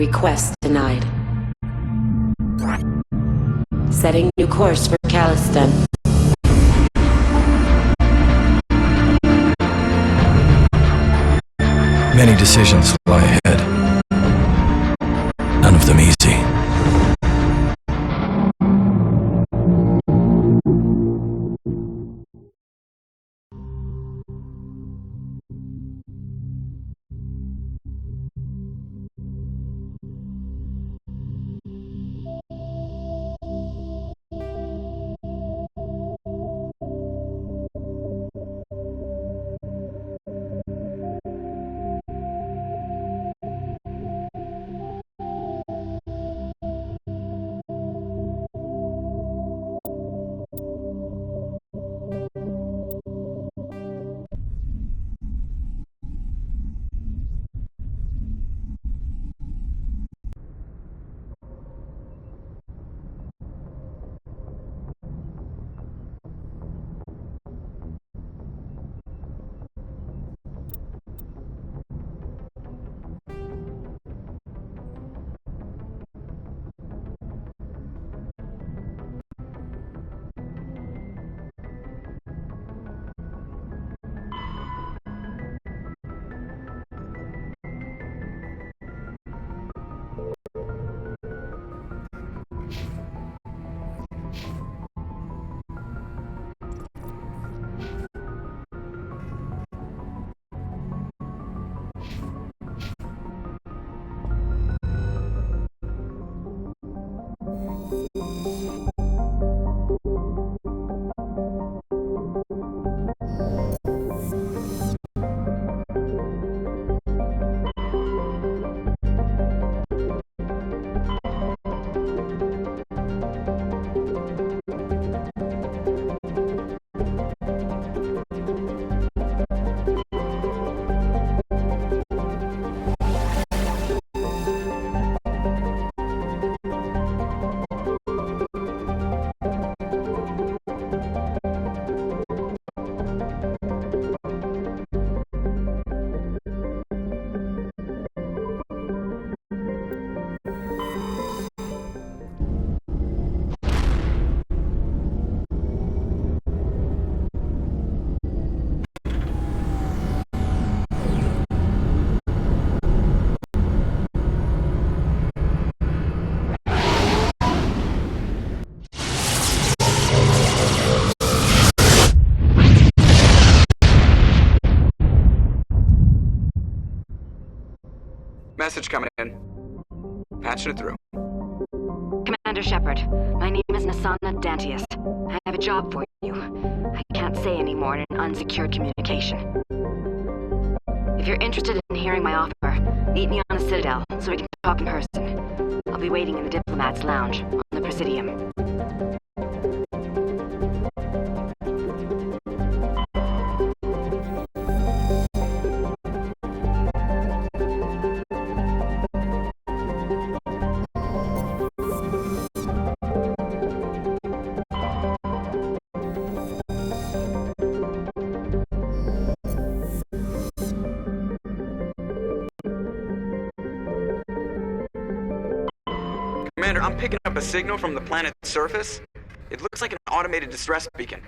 Request denied. Setting new course for Caliston. Many decisions lie ahead. None of them easy. Message coming in. Patching it through. Commander Shepard, my name is Nasana Dantius. I have a job for you. I can't say any more in an unsecured communication. If you're interested in hearing my offer, meet me on the Citadel so we can talk in person. I'll be waiting in the Diplomat's Lounge on the Presidium. Commander, I'm picking up a signal from the planet's surface. It looks like an automated distress beacon.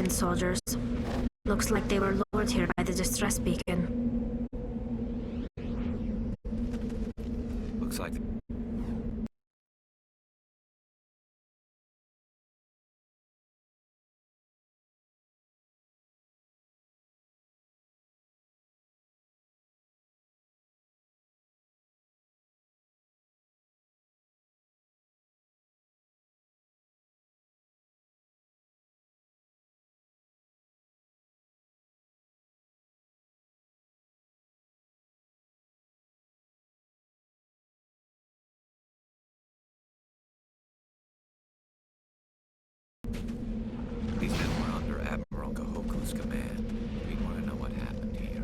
Alliance soldiers. Looks like they were lured here by the distress beacon. Looks like... These men were under Admiral Kahoku's command. We want to know what happened here.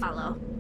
follow.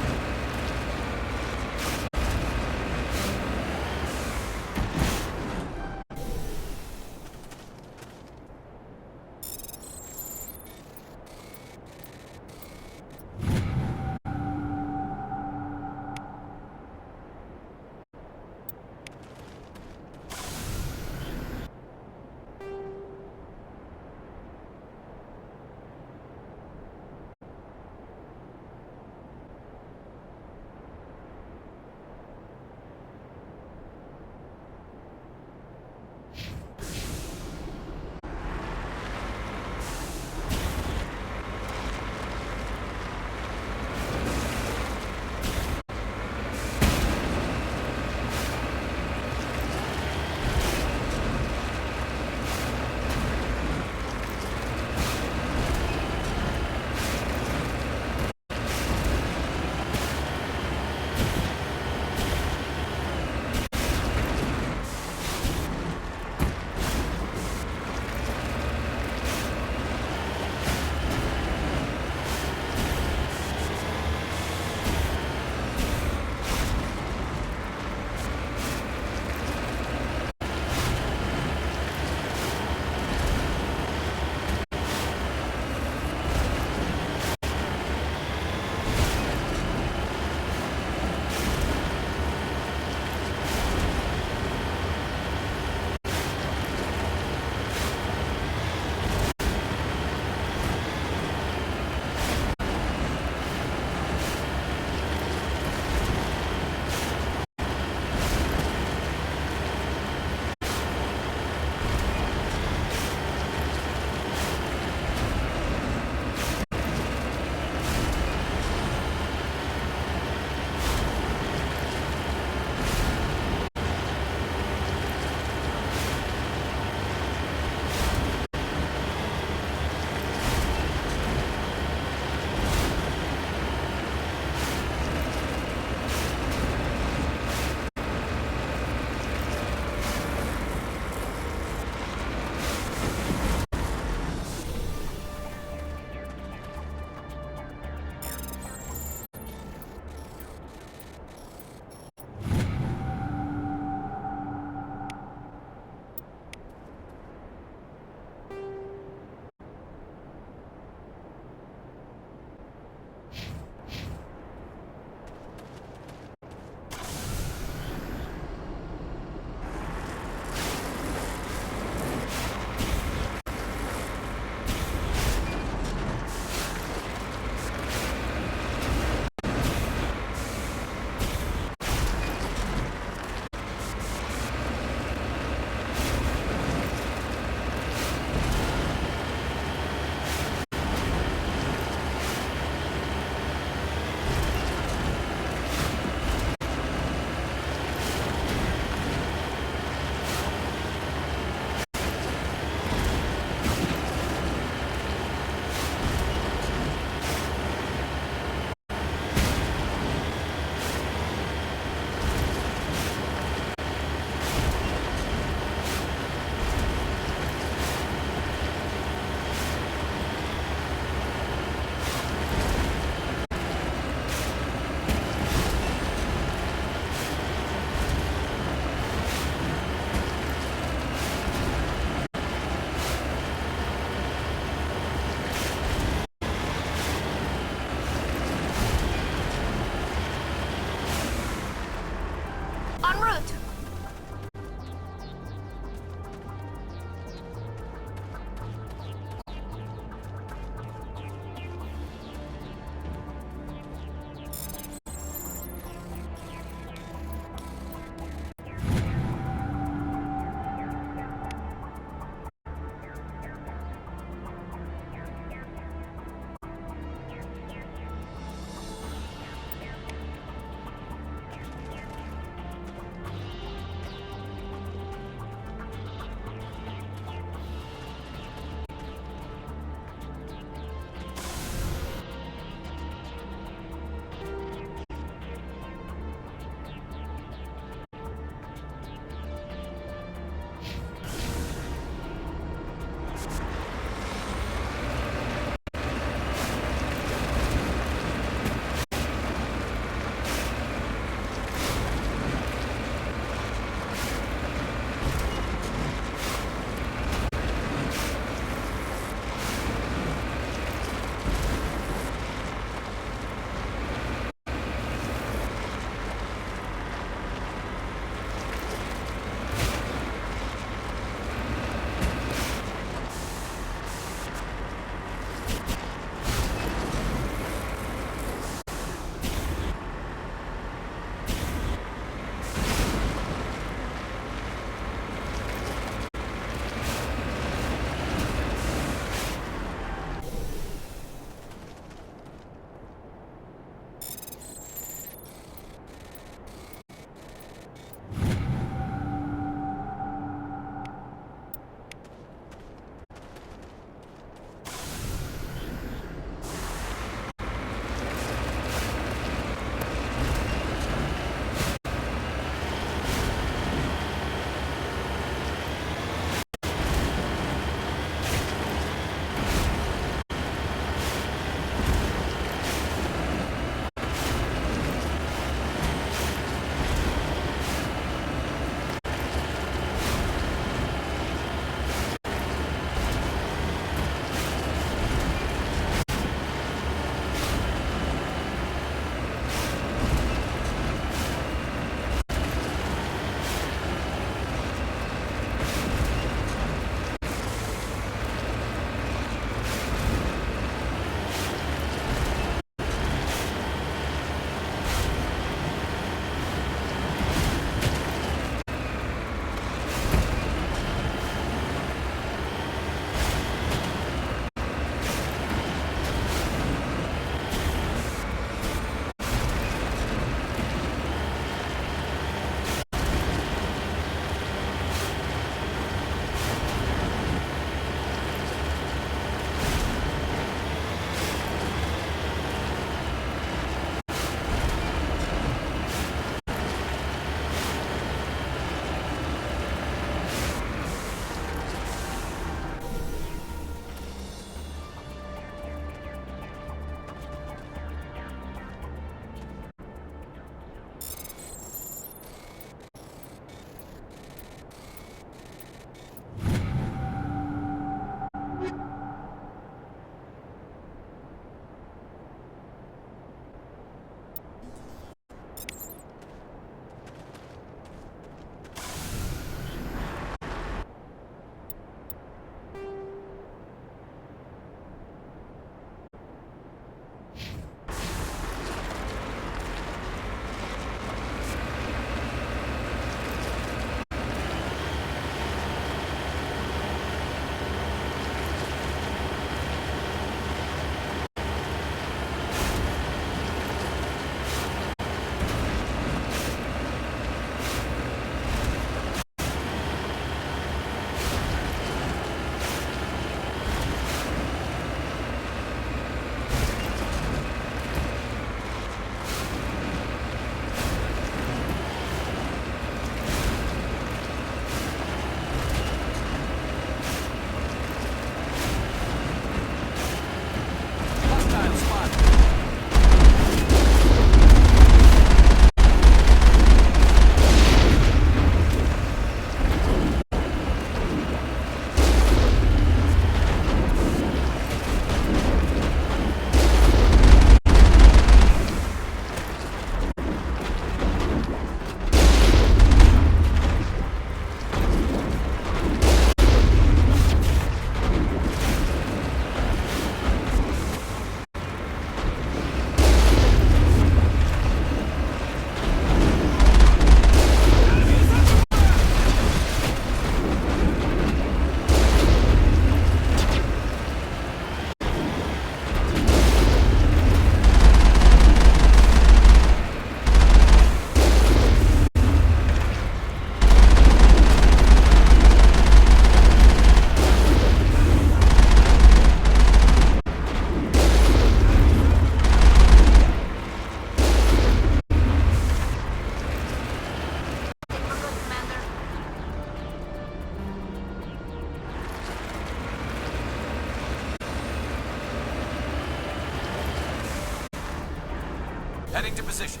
Heading to position.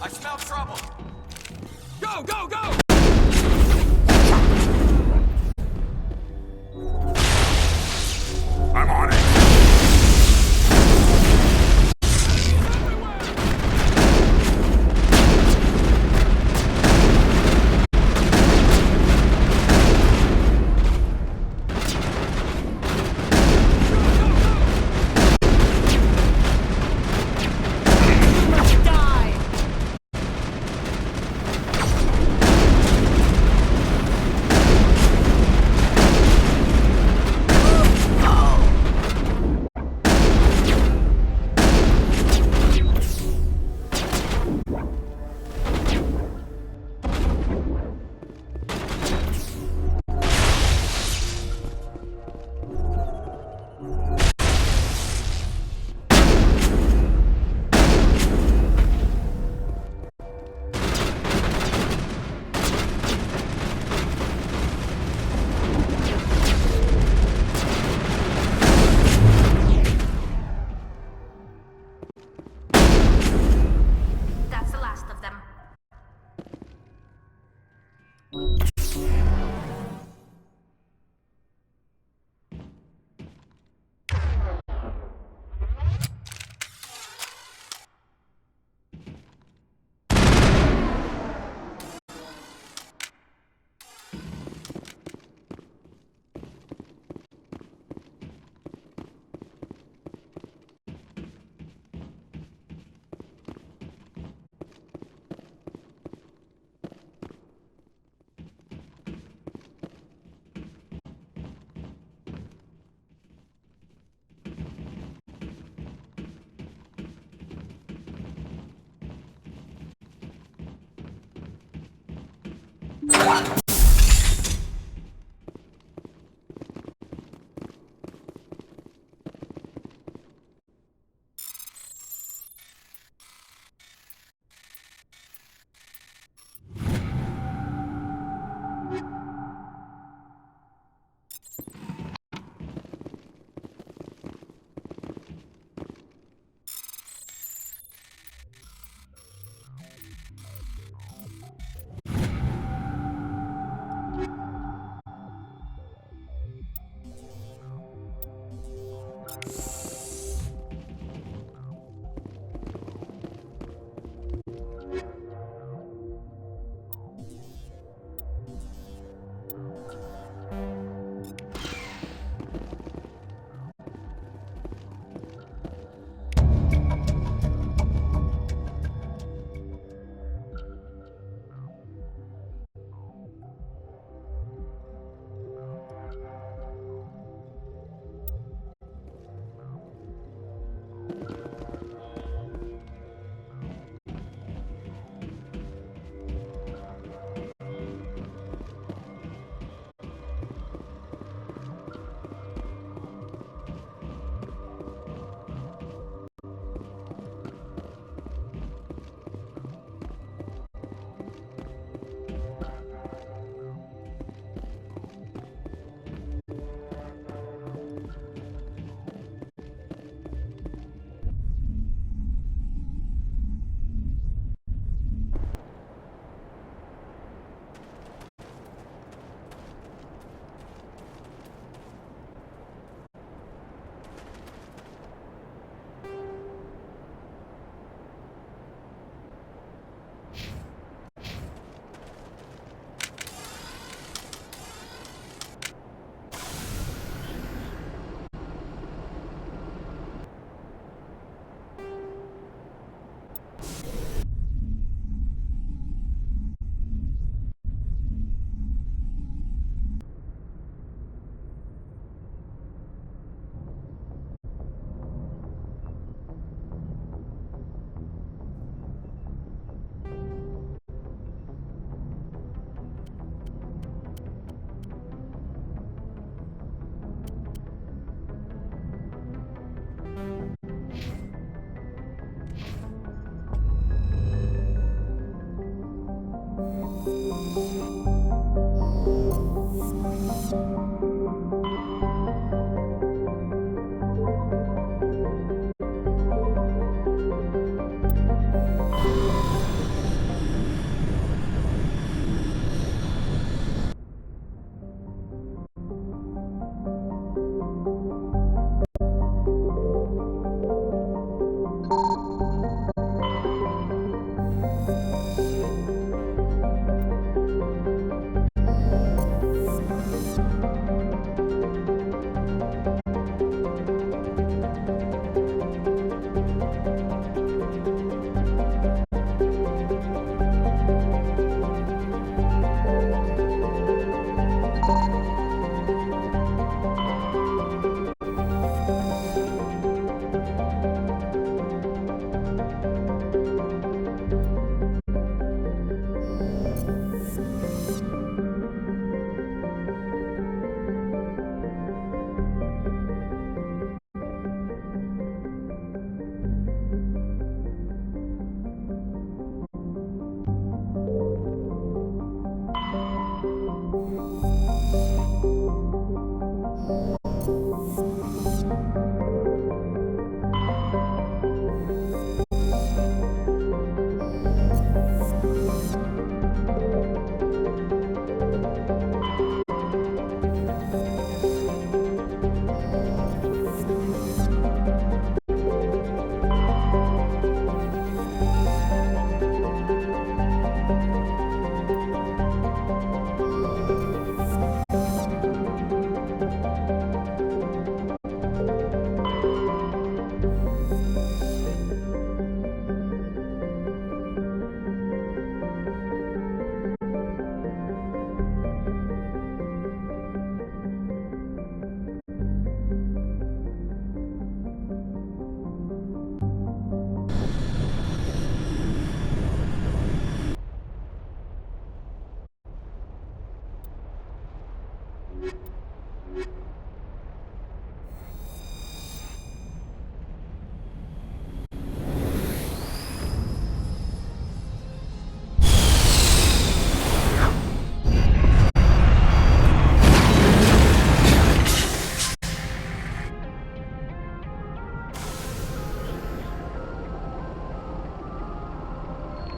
I smell trouble! Go, go, go! I'm on it! That's the last of them.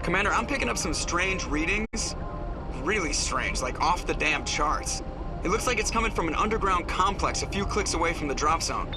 Commander, I'm picking up some strange readings. Really strange, like off the damn charts. It looks like it's coming from an underground complex a few clicks away from the drop zone.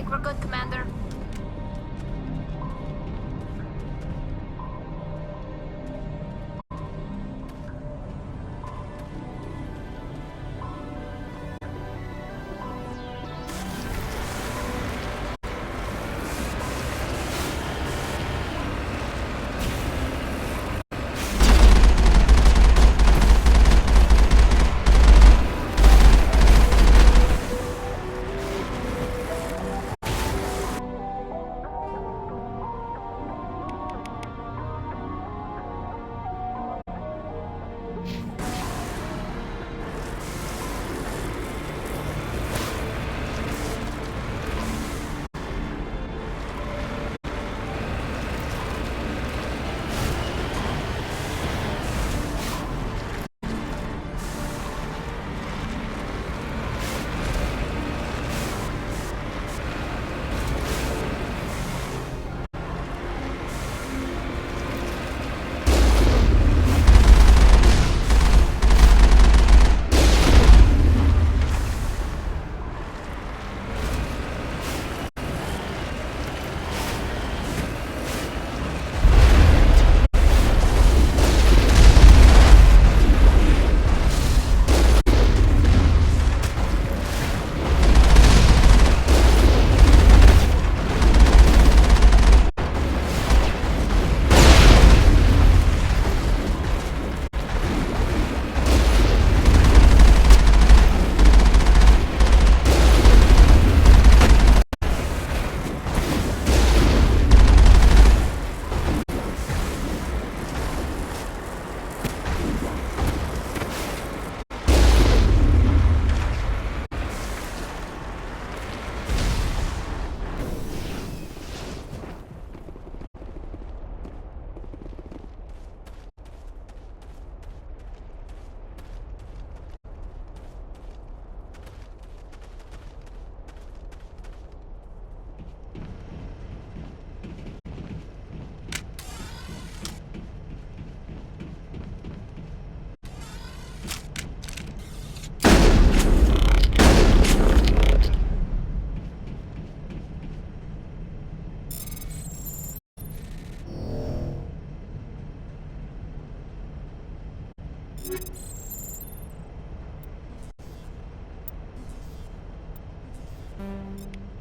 We're good, Commander.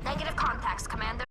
Negative contacts, Commander.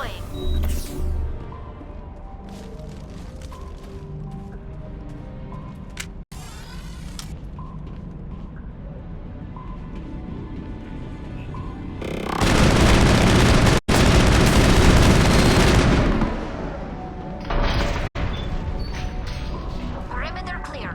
deploying. Perimeter clear.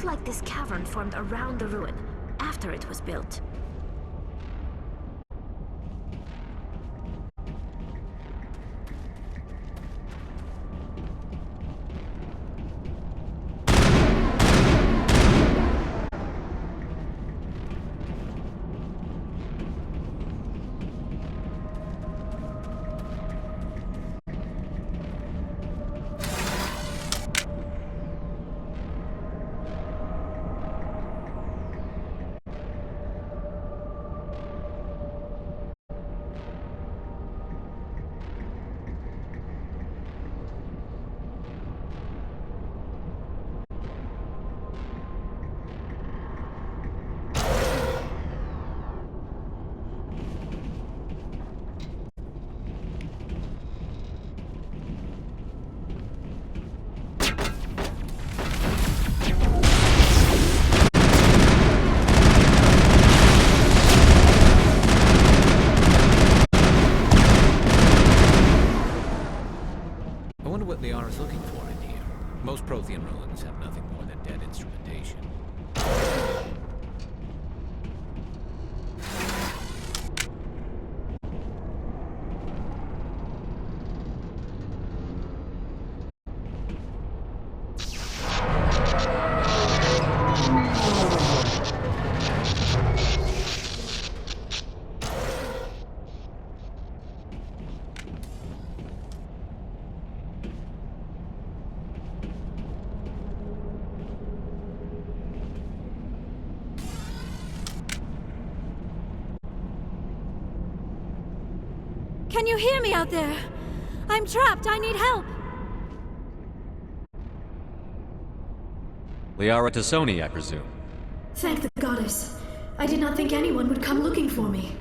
looks like this cavern formed around the ruin, after it was built. Liara's looking for in here. Most Prothean ruins have nothing more than dead instrumentation. Can you hear me out there? I'm trapped. I need help. Liara Tassoni, I presume. Thank the goddess. I did not think anyone would come looking for me.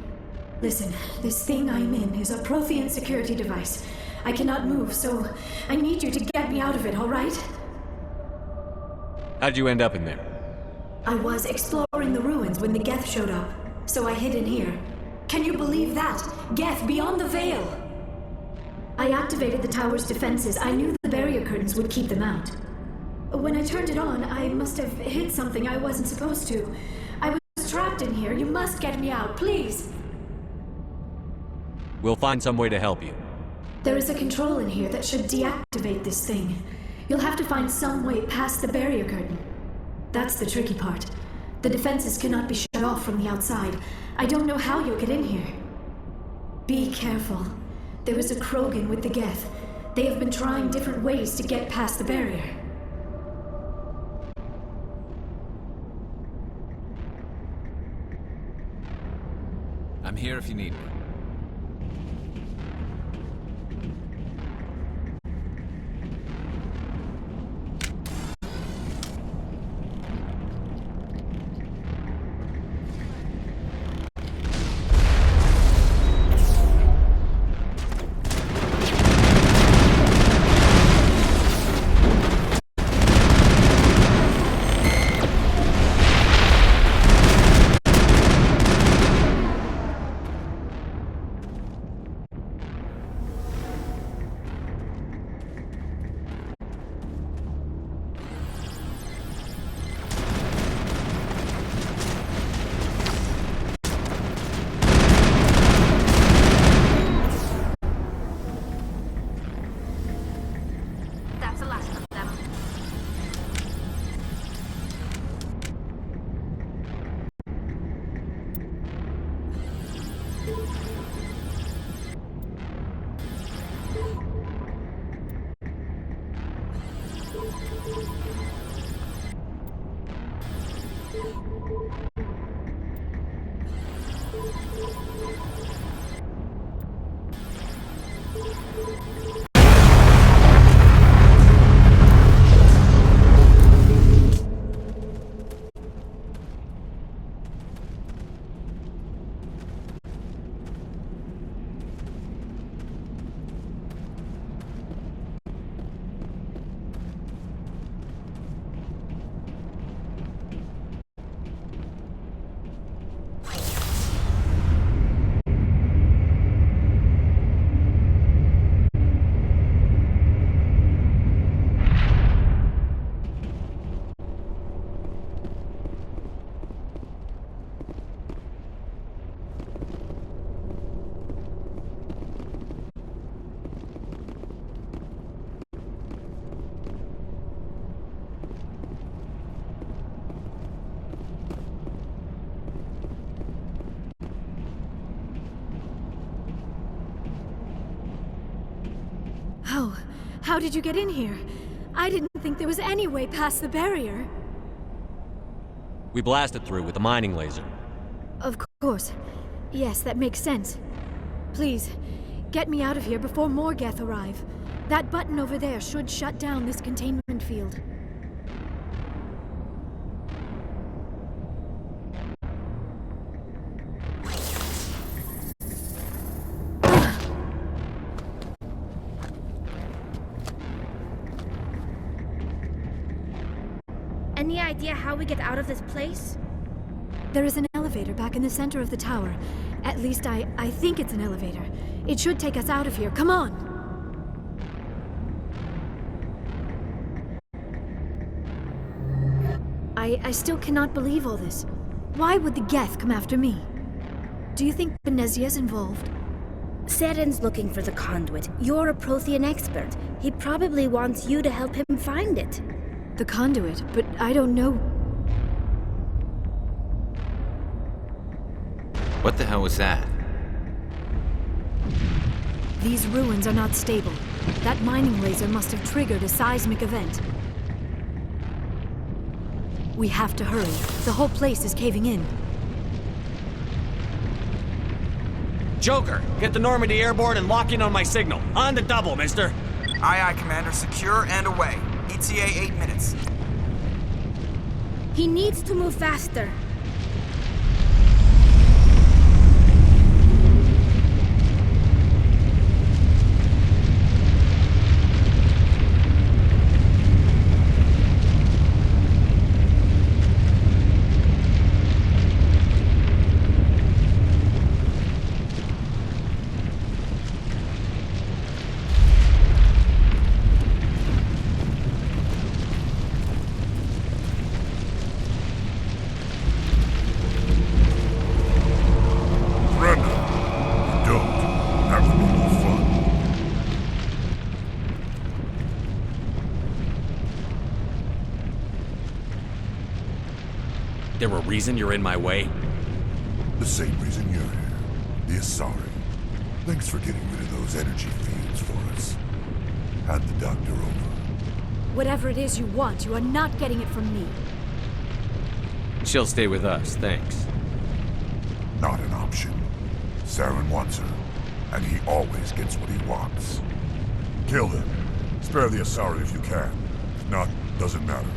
Listen, this thing I'm in is a Prothean security device. I cannot move, so I need you to get me out of it, all right? How'd you end up in there? I was exploring the ruins when the Geth showed up, so I hid in here. Can you believe that? Geth beyond the veil! I activated the tower's defenses. I knew the barrier curtains would keep them out. When I turned it on, I must have hit something I wasn't supposed to. I was trapped in here. You must get me out, please! We'll find some way to help you. There is a control in here that should deactivate this thing. You'll have to find some way past the barrier curtain. That's the tricky part. The defenses cannot be shut off from the outside. I don't know how you'll get in here. Be careful. There is a Krogan with the Geth. They have been trying different ways to get past the barrier. I'm here if you need me. That's the last of them. How did you get in here? I didn't think there was any way past the barrier. We blasted through with a mining laser. Of course. Yes, that makes sense. Please, get me out of here before more Geth arrive. That button over there should shut down this containment field. Any idea how we get out of this place? There is an elevator back in the center of the tower. At least I think it's an elevator. It should take us out of here. Come on! I still cannot believe all this. Why would the Geth come after me? Do you think Benezia's involved? Saren's looking for the conduit. You're a Prothean expert. He probably wants you to help him find it. The conduit, but I don't know. What the hell was that? These ruins are not stable. That mining laser must have triggered a seismic event. We have to hurry. The whole place is caving in. Joker, get the Normandy airborne and lock in on my signal. On the double, mister. Aye, Commander. Secure and away. ETA 8 minutes. He needs to move faster. There a reason you're in my way? The same reason you're here. The Asari. Thanks for getting rid of those energy fields for us. Hand the doctor over. Whatever it is you want, you are not getting it from me. She'll stay with us, thanks. Not an option. Saren wants her, and he always gets what he wants. Kill him. Spare the Asari if you can. If not, doesn't matter.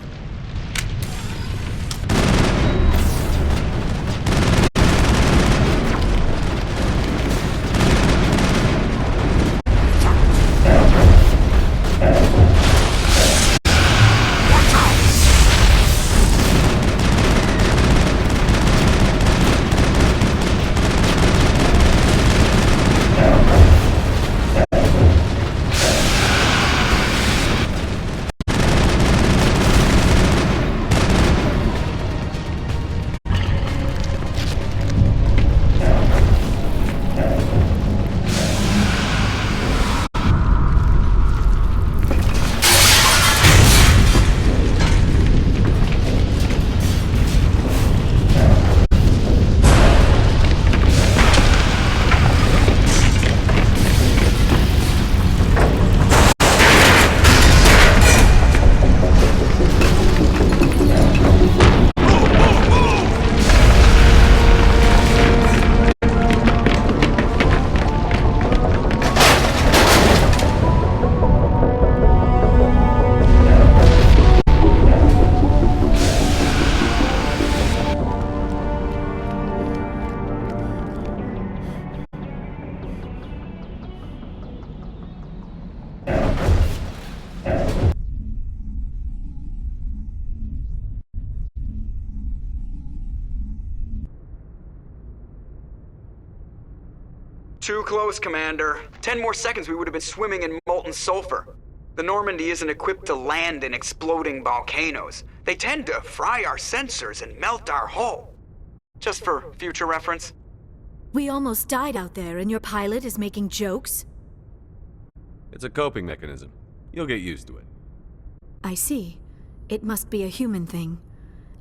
Too close, Commander. 10 more seconds we would have been swimming in molten sulfur. The Normandy isn't equipped to land in exploding volcanoes. They tend to fry our sensors and melt our hull. Just for future reference. We almost died out there, and your pilot is making jokes? It's a coping mechanism. You'll get used to it. I see. It must be a human thing.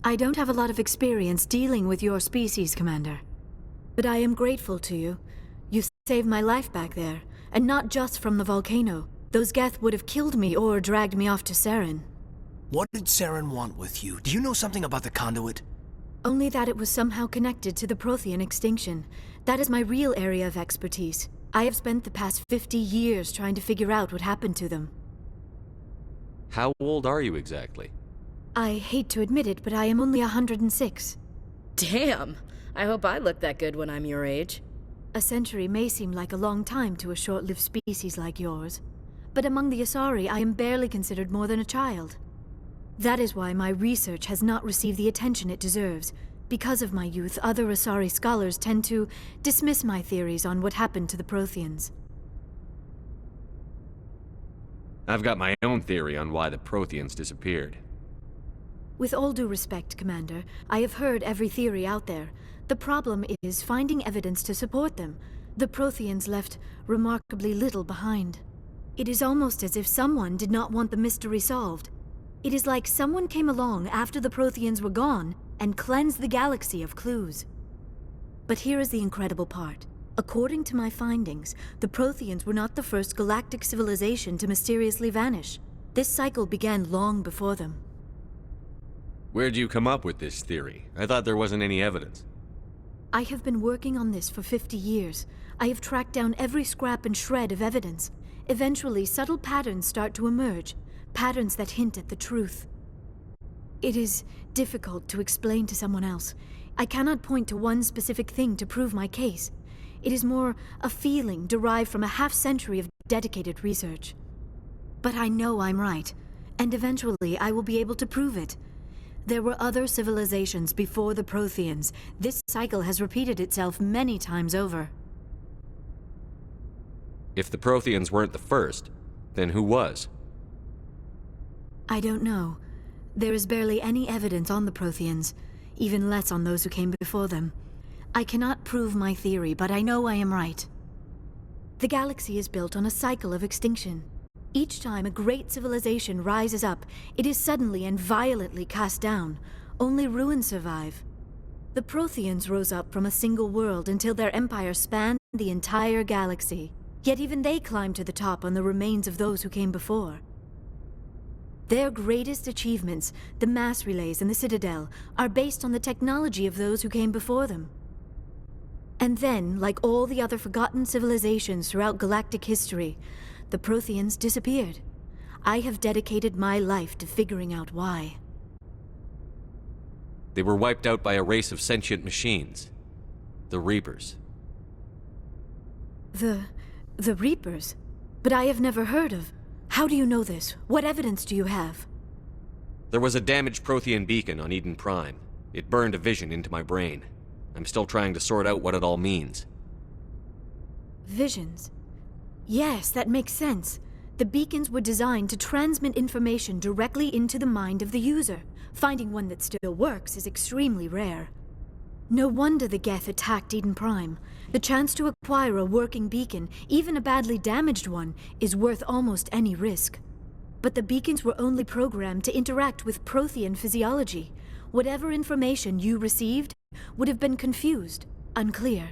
I don't have a lot of experience dealing with your species, Commander. But I am grateful to you. You saved my life back there, and not just from the volcano. Those Geth would have killed me or dragged me off to Saren. What did Saren want with you? Do you know something about the conduit? Only that it was somehow connected to the Prothean extinction. That is my real area of expertise. I have spent the past 50 years trying to figure out what happened to them. How old are you exactly? I hate to admit it, but I am only 106. Damn! I hope I look that good when I'm your age. A century may seem like a long time to a short-lived species like yours, but among the Asari I am barely considered more than a child. That is why my research has not received the attention it deserves. Because of my youth, other Asari scholars tend to dismiss my theories on what happened to the Protheans. I've got my own theory on why the Protheans disappeared. With all due respect, Commander, I have heard every theory out there. The problem is finding evidence to support them. The Protheans left remarkably little behind. It is almost as if someone did not want the mystery solved. It is like someone came along after the Protheans were gone and cleansed the galaxy of clues. But here is the incredible part. According to my findings, the Protheans were not the first galactic civilization to mysteriously vanish. This cycle began long before them. Where'd you come up with this theory? I thought there wasn't any evidence. I have been working on this for 50 years. I have tracked down every scrap and shred of evidence. Eventually, subtle patterns start to emerge, patterns that hint at the truth. It is difficult to explain to someone else. I cannot point to one specific thing to prove my case. It is more a feeling derived from a half-century of dedicated research. But I know I'm right, and eventually I will be able to prove it. There were other civilizations before the Protheans. This cycle has repeated itself many times over. If the Protheans weren't the first, then who was? I don't know. There is barely any evidence on the Protheans, even less on those who came before them. I cannot prove my theory, but I know I am right. The galaxy is built on a cycle of extinction. Each time a great civilization rises up, it is suddenly and violently cast down. Only ruins survive. The Protheans rose up from a single world until their empire spanned the entire galaxy. Yet even they climbed to the top on the remains of those who came before. Their greatest achievements, the mass relays and the Citadel, are based on the technology of those who came before them. And then, like all the other forgotten civilizations throughout galactic history, the Protheans disappeared. I have dedicated my life to figuring out why. They were wiped out by a race of sentient machines. The Reapers. The Reapers? But I have never heard of. How do you know this? What evidence do you have? There was a damaged Prothean beacon on Eden Prime. It burned a vision into my brain. I'm still trying to sort out what it all means. Visions? Yes, that makes sense. The beacons were designed to transmit information directly into the mind of the user. Finding one that still works is extremely rare. No wonder the Geth attacked Eden Prime. The chance to acquire a working beacon, even a badly damaged one, is worth almost any risk. But the beacons were only programmed to interact with Prothean physiology. Whatever information you received would have been confused, unclear.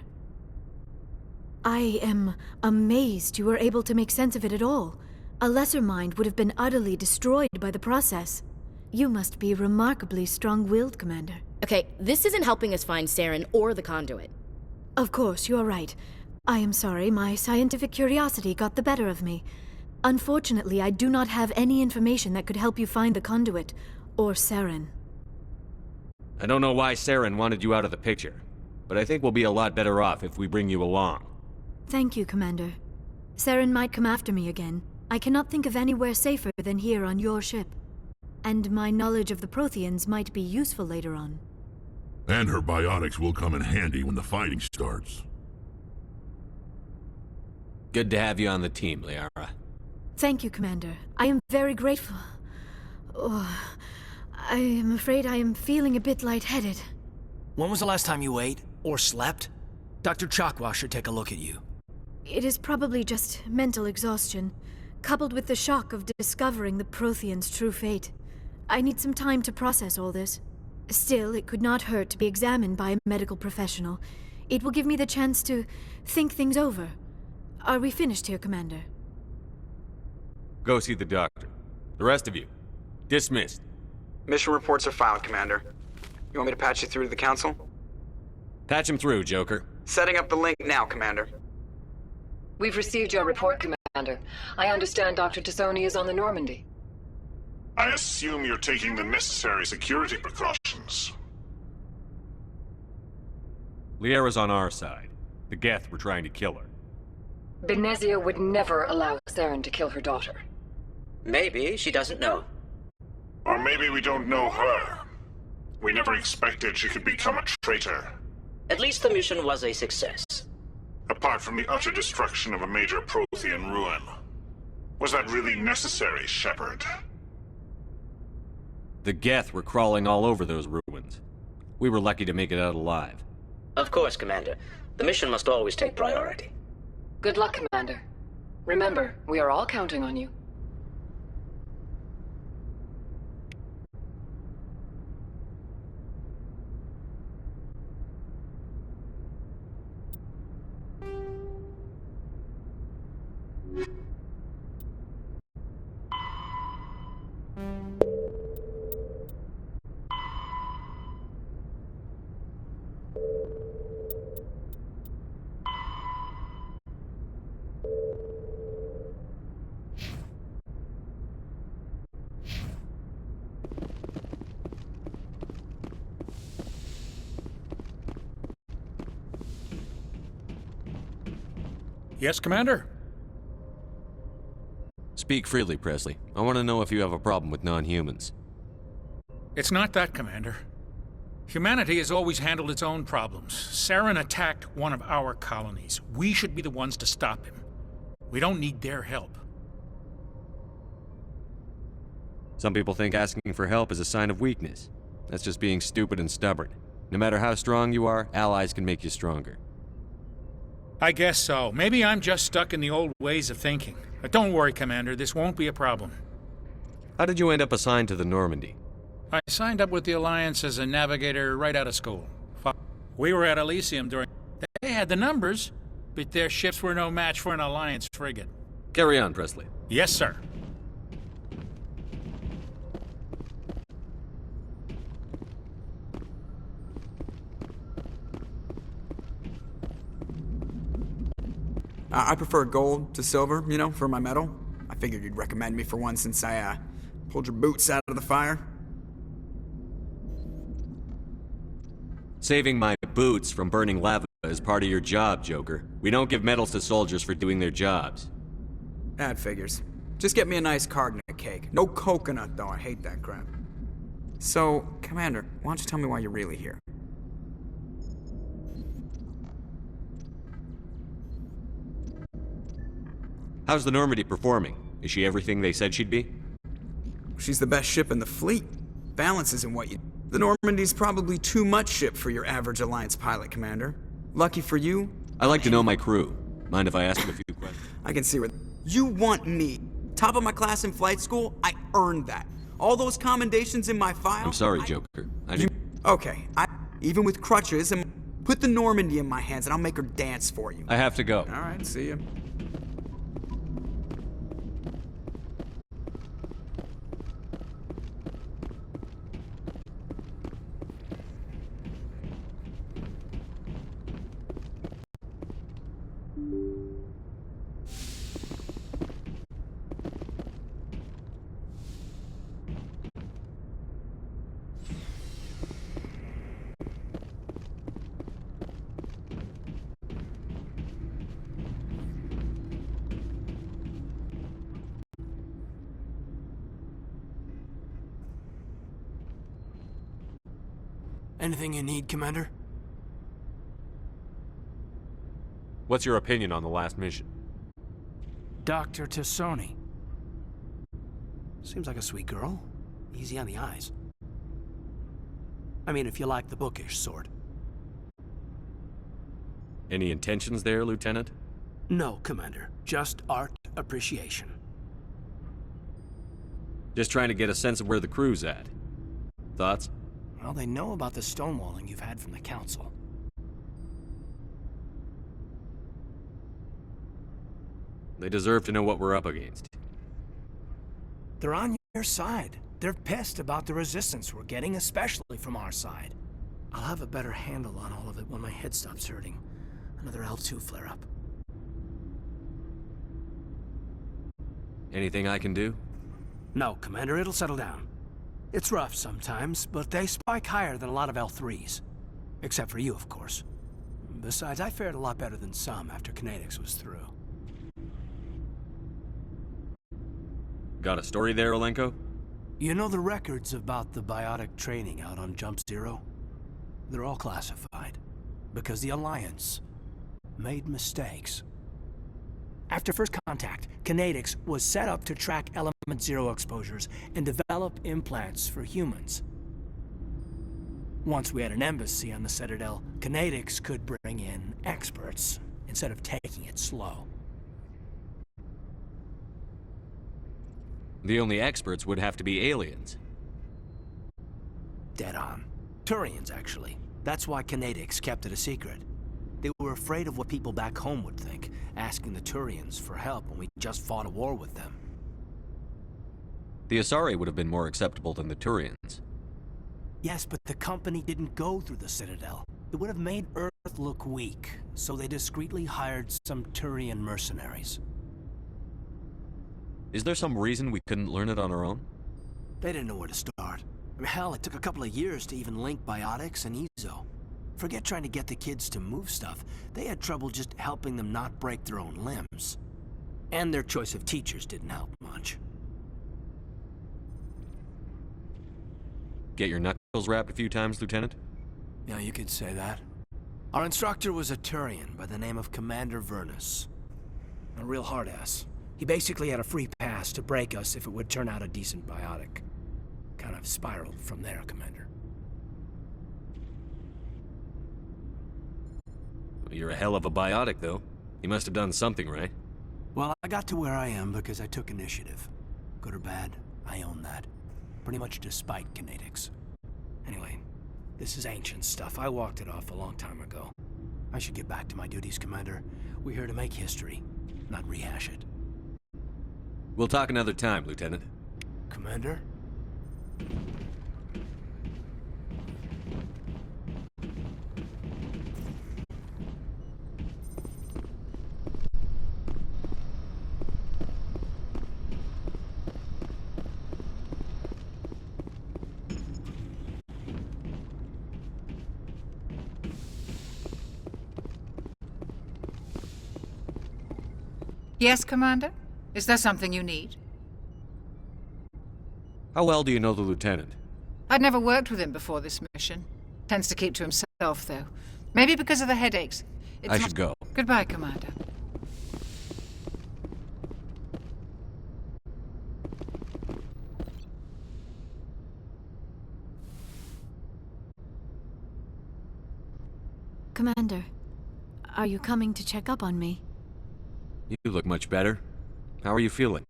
I am amazed you were able to make sense of it at all. A lesser mind would have been utterly destroyed by the process. You must be remarkably strong-willed, Commander. Okay, this isn't helping us find Saren or the conduit. Of course, you are right. I am sorry, my scientific curiosity got the better of me. Unfortunately, I do not have any information that could help you find the conduit, or Saren. I don't know why Saren wanted you out of the picture, but I think we'll be a lot better off if we bring you along. Thank you, Commander. Saren might come after me again. I cannot think of anywhere safer than here on your ship. And my knowledge of the Protheans might be useful later on. And her biotics will come in handy when the fighting starts. Good to have you on the team, Liara. Thank you, Commander. I am very grateful. Oh, I am afraid I am feeling a bit lightheaded. When was the last time you ate? Or slept? Dr. Chakwa should take a look at you. It is probably just mental exhaustion, coupled with the shock of discovering the Protheans' true fate. I need some time to process all this. Still, it could not hurt to be examined by a medical professional. It will give me the chance to think things over. Are we finished here, Commander? Go see the doctor. The rest of you, dismissed. Mission reports are filed, Commander. You want me to patch you through to the Council? Patch him through, Joker. Setting up the link now, Commander. We've received your report, Commander. I understand Dr. Tassoni is on the Normandy. I assume you're taking the necessary security precautions. Liara's on our side. The Geth were trying to kill her. Benezia would never allow Saren to kill her daughter. Maybe she doesn't know. Or maybe we don't know her. We never expected she could become a traitor. At least the mission was a success. Apart from the utter destruction of a major Prothean ruin. Was that really necessary, Shepard? The Geth were crawling all over those ruins. We were lucky to make it out alive. Of course, Commander. The mission must always take priority. Good luck, Commander. Remember, we are all counting on you. Yes, Commander? Speak freely, Presley. I want to know if you have a problem with non-humans. It's not that, Commander. Humanity has always handled its own problems. Saren attacked one of our colonies. We should be the ones to stop him. We don't need their help. Some people think asking for help is a sign of weakness. That's just being stupid and stubborn. No matter how strong you are, allies can make you stronger. I guess so. Maybe I'm just stuck in the old ways of thinking. But don't worry, Commander. This won't be a problem. How did you end up assigned to the Normandy? I signed up with the Alliance as a navigator right out of school. We were at Elysium during... They had the numbers, but their ships were no match for an Alliance frigate. Carry on, Presley. Yes, sir. I prefer gold to silver, you know, for my medal. I figured you'd recommend me for one since I, pulled your boots out of the fire. Saving my boots from burning lava is part of your job, Joker. We don't give medals to soldiers for doing their jobs. That figures. Just get me a nice card and a cake. No coconut, though. I hate that crap. So, Commander, why don't you tell me why you're really here? How's the Normandy performing? Is she everything they said she'd be? She's the best ship in the fleet. Balance isn't what you... The Normandy's probably too much ship for your average Alliance pilot, Commander. Lucky for you... I like to know my crew. Mind if I ask them a few questions? I can see where... You want me. Top of my class in flight school? I earned that. All those commendations in my file... I'm sorry, Joker. I didn't... Okay, even with crutches, and put the Normandy in my hands and I'll make her dance for you. I have to go. Alright, see ya. Anything you need, Commander? What's your opinion on the last mission? Dr. Tassoni. Seems like a sweet girl. Easy on the eyes. I mean, if you like the bookish sort. Any intentions there, Lieutenant? No, Commander. Just art appreciation. Just trying to get a sense of where the crew's at. Thoughts? Well, they know about the stonewalling you've had from the Council. They deserve to know what we're up against. They're on your side. They're pissed about the resistance we're getting, especially from our side. I'll have a better handle on all of it when my head stops hurting. Another L2 flare-up. Anything I can do? No, Commander, it'll settle down. It's rough sometimes, but they spike higher than a lot of L3s. Except for you, of course. Besides, I fared a lot better than some after Kinetics was through. Got a story there, Olenko? You know the records about the biotic training out on Jump Zero? They're all classified. Because the Alliance made mistakes. After first contact, Kinetics was set up to track Element Zero exposures and develop implants for humans. Once we had an embassy on the Citadel, Kinetics could bring in experts instead of taking it slow. The only experts would have to be aliens. Dead on. Turians, actually. That's why Kinetics kept it a secret. They were afraid of what people back home would think, asking the Turians for help when we just fought a war with them. The Asari would have been more acceptable than the Turians. Yes, but the company didn't go through the Citadel. It would have made Earth look weak, so they discreetly hired some Turian mercenaries. Is there some reason we couldn't learn it on our own? They didn't know where to start. I mean, hell, it took a couple of years to even link biotics and Ezo. Forget trying to get the kids to move stuff. They had trouble just helping them not break their own limbs. And their choice of teachers didn't help much. Get your knuckles rapped a few times, Lieutenant? Yeah, you could say that. Our instructor was a Turian by the name of Commander Vernus. A real hard-ass. He basically had a free pass to break us if it would turn out a decent biotic. Kind of spiraled from there, Commander. You're a hell of a biotic, though. You must have done something right. Well, I got to where I am because I took initiative. Good or bad, I own that. Pretty much despite Kinetics. Anyway, this is ancient stuff. I walked it off a long time ago. I should get back to my duties, Commander. We're here to make history, not rehash it. We'll talk another time, Lieutenant. Commander? Yes, Commander? Is there something you need? How well do you know the Lieutenant? I'd never worked with him before this mission. Tends to keep to himself, though. Maybe because of the headaches. I should go. Goodbye, Commander. Commander, are you coming to check up on me? You look much better. How are you feeling?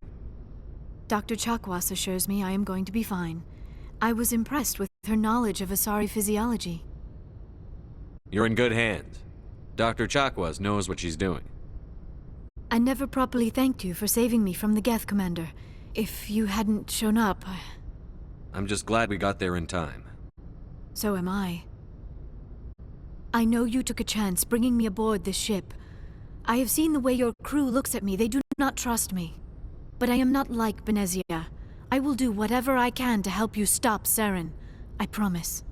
Dr. Chakwas assures me I am going to be fine. I was impressed with her knowledge of Asari physiology. You're in good hands. Dr. Chakwas knows what she's doing. I never properly thanked you for saving me from the Geth, Commander. If you hadn't shown up... I'm just glad we got there in time. So am I. I know you took a chance bringing me aboard this ship. I have seen the way your crew looks at me. They do not trust me. But I am not like Benezia. I will do whatever I can to help you stop Saren. I promise.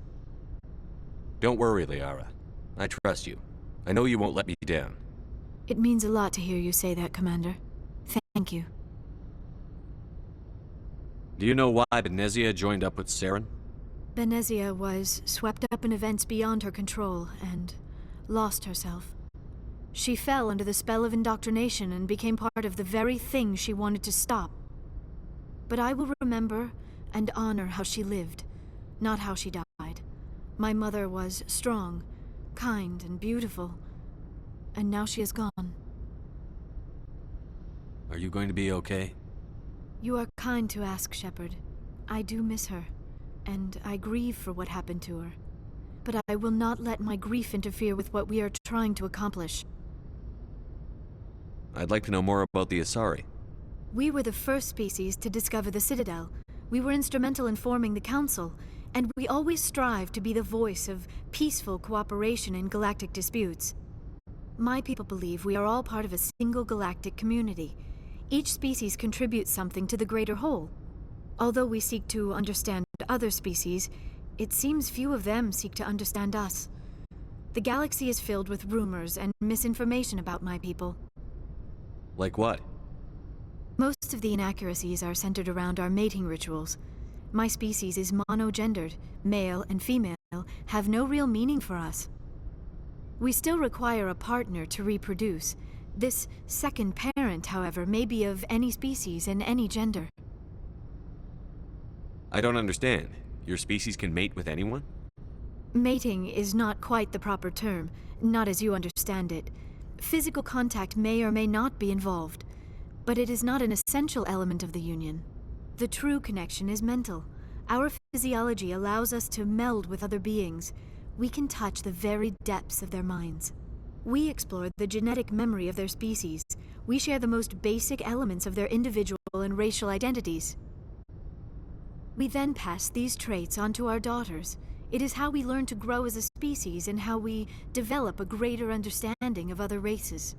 Don't worry, Liara. I trust you. I know you won't let me down. It means a lot to hear you say that, Commander. Thank you. Do you know why Benezia joined up with Saren? Benezia was swept up in events beyond her control and lost herself. She fell under the spell of indoctrination and became part of the very thing she wanted to stop. But I will remember and honor how she lived, not how she died. My mother was strong, kind, and beautiful, and now she is gone. Are you going to be okay? You are kind to ask, Shepard. I do miss her, and I grieve for what happened to her. But I will not let my grief interfere with what we are trying to accomplish. I'd like to know more about the Asari. We were the first species to discover the Citadel. We were instrumental in forming the Council, and we always strive to be the voice of peaceful cooperation in galactic disputes. My people believe we are all part of a single galactic community. Each species contributes something to the greater whole. Although we seek to understand other species, it seems few of them seek to understand us. The galaxy is filled with rumors and misinformation about my people. Like what? Most of the inaccuracies are centered around our mating rituals. My species is monogendered. Male and female have no real meaning for us. We still require a partner to reproduce. This second parent, however, may be of any species and any gender. I don't understand. Your species can mate with anyone? Mating is not quite the proper term, not as you understand it. Physical contact may or may not be involved, but it is not an essential element of the union. The true connection is mental. Our physiology allows us to meld with other beings. We can touch the very depths of their minds. We explore the genetic memory of their species. We share the most basic elements of their individual and racial identities. We then pass these traits on to our daughters. It is how we learn to grow as a species and how we develop a greater understanding of other races.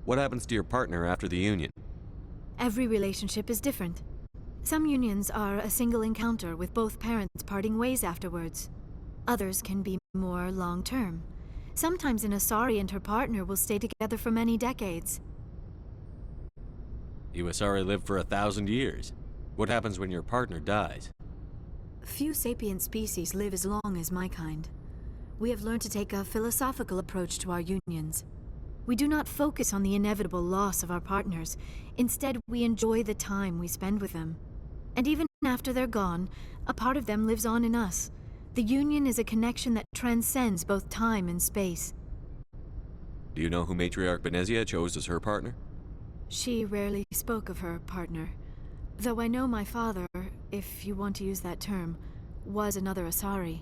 What happens to your partner after the union? Every relationship is different. Some unions are a single encounter with both parents parting ways afterwards. Others can be more long-term. Sometimes an Asari and her partner will stay together for many decades. You Asari live for 1,000 years. What happens when your partner dies? Few sapient species live as long as my kind. We have learned to take a philosophical approach to our unions. We do not focus on the inevitable loss of our partners. Instead, we enjoy the time we spend with them. And even after they're gone, a part of them lives on in us. The union is a connection that transcends both time and space. Do you know who Matriarch Benezia chose as her partner? She rarely spoke of her partner. Though I know my father, if you want to use that term, was another Asari.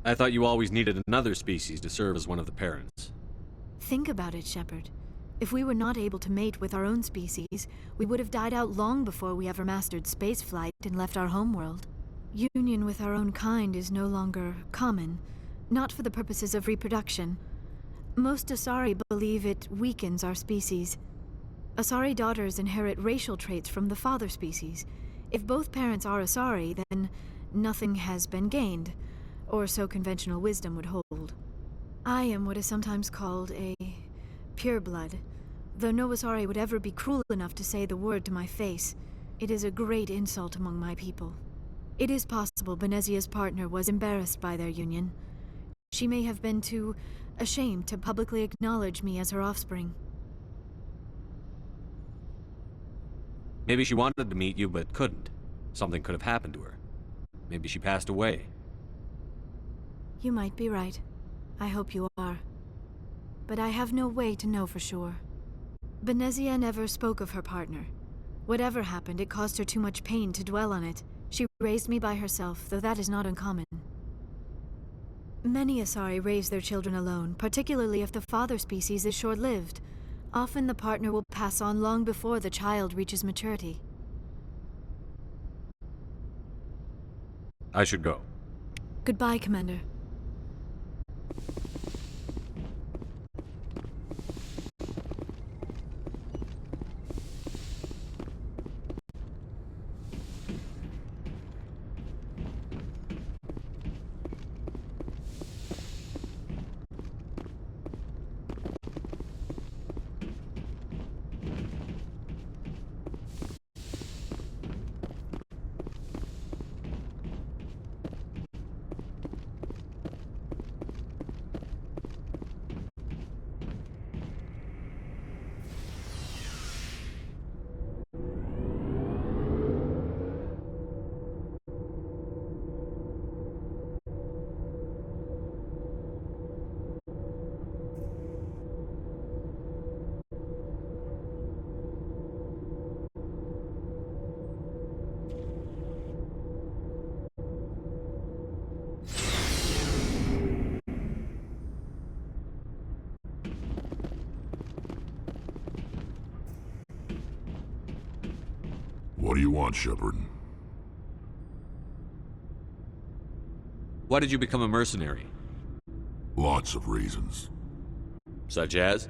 I thought you always needed another species to serve as one of the parents. Think about it, Shepard. If we were not able to mate with our own species, we would have died out long before we ever mastered spaceflight and left our homeworld. Union with our own kind is no longer common, not for the purposes of reproduction. Most Asari believe it weakens our species. Asari daughters inherit racial traits from the father species. If both parents are Asari, then nothing has been gained, or so conventional wisdom would hold. I am what is sometimes called a pureblood, though no Asari would ever be cruel enough to say the word to my face. It is a great insult among my people. It is possible Benezia's partner was embarrassed by their union. She may have been too ashamed to publicly acknowledge me as her offspring. Maybe she wanted to meet you, but couldn't. Something could have happened to her. Maybe she passed away. You might be right. I hope you are. But I have no way to know for sure. Benezia never spoke of her partner. Whatever happened, it caused her too much pain to dwell on it. She raised me by herself, though that is not uncommon. Many Asari raise their children alone, particularly if the father species is short-lived. Often the partner will pass on long before the child reaches maturity. I should go. Goodbye, Commander. What do you want, Shepard? Why did you become a mercenary? Lots of reasons. Such as?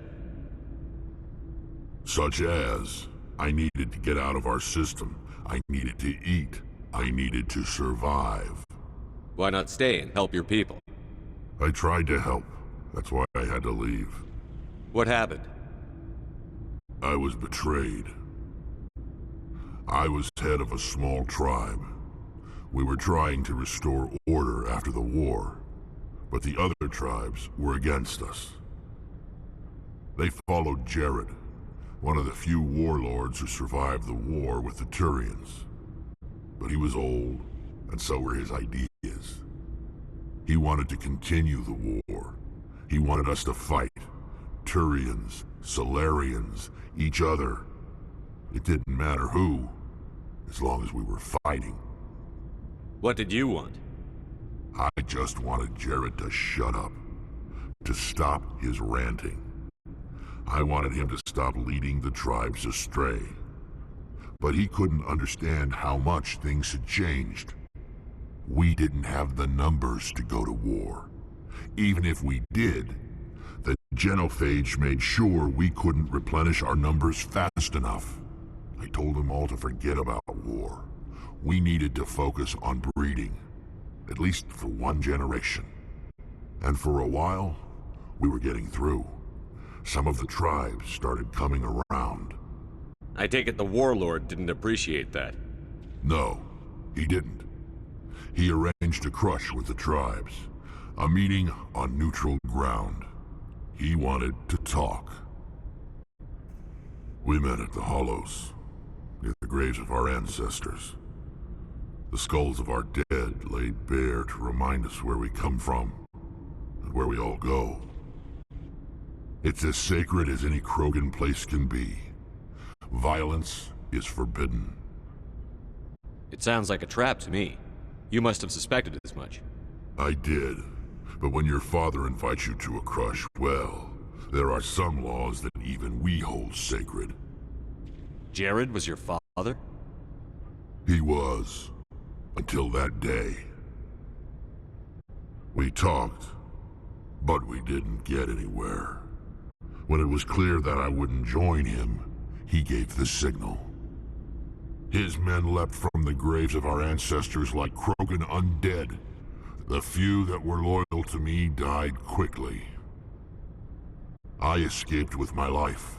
Such as, I needed to get out of our system. I needed to eat. I needed to survive. Why not stay and help your people? I tried to help. That's why I had to leave. What happened? I was betrayed. I was head of a small tribe. We were trying to restore order after the war, but the other tribes were against us. They followed Jared, one of the few warlords who survived the war with the Turians. But he was old, and so were his ideas. He wanted to continue the war. He wanted us to fight. Turians, Solarians, each other. It didn't matter who, as long as we were fighting. What did you want? I just wanted Jared to shut up, to stop his ranting. I wanted him to stop leading the tribes astray. But he couldn't understand how much things had changed. We didn't have the numbers to go to war. Even if we did, the genophage made sure we couldn't replenish our numbers fast enough. I told them all to forget about war. We needed to focus on breeding, at least for one generation. And for a while, we were getting through. Some of the tribes started coming around. I take it the warlord didn't appreciate that. No, he didn't. He arranged a crush with the tribes, a meeting on neutral ground. He wanted to talk. We met at the Hollows, near the graves of our ancestors. The skulls of our dead laid bare to remind us where we come from, and where we all go. It's as sacred as any Krogan place can be. Violence is forbidden. It sounds like a trap to me. You must have suspected as much. I did. But when your father invites you to a crush, well, there are some laws that even we hold sacred. Jared was your father? He was. Until that day. We talked, but we didn't get anywhere. When it was clear that I wouldn't join him, he gave the signal. His men leapt from the graves of our ancestors like Krogan undead. The few that were loyal to me died quickly. I escaped with my life,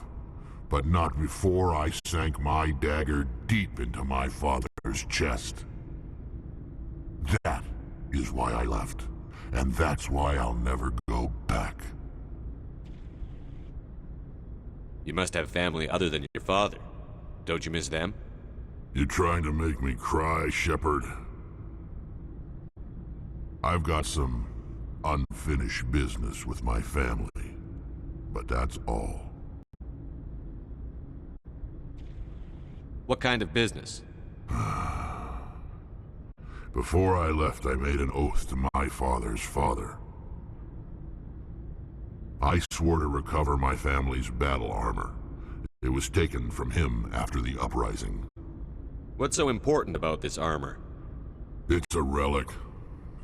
but not before I sank my dagger deep into my father's chest. That is why I left, and that's why I'll never go back. You must have family other than your father. Don't you miss them? You trying to make me cry, Shepard? I've got some unfinished business with my family, but that's all. What kind of business? Before I left, I made an oath to my father's father. I swore to recover my family's battle armor. It was taken from him after the uprising. What's so important about this armor? It's a relic.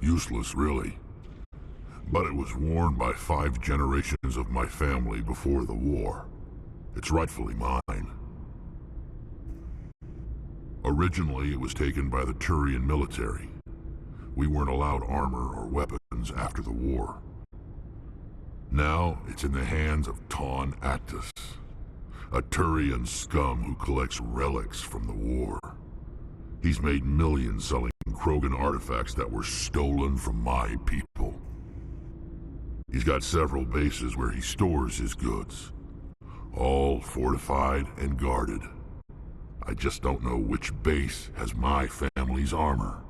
Useless, really. But it was worn by 5 generations of my family before the war. It's rightfully mine. Originally, it was taken by the Turian military. We weren't allowed armor or weapons after the war. Now, it's in the hands of Taun Actus, a Turian scum who collects relics from the war. He's made millions selling Krogan artifacts that were stolen from my people. He's got several bases where he stores his goods, all fortified and guarded. I just don't know which base has my family's armor.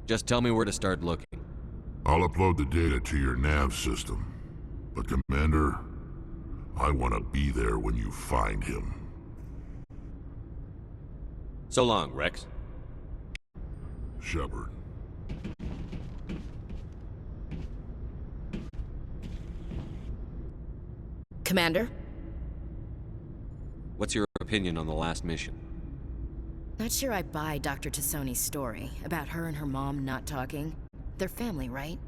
Just tell me where to start looking. I'll upload the data to your nav system. But Commander, I want to be there when you find him. So long, Rex. Shepard. Commander? What's your opinion on the last mission? Not sure I buy Dr. Tassoni's story about her and her mom not talking. They're family, right?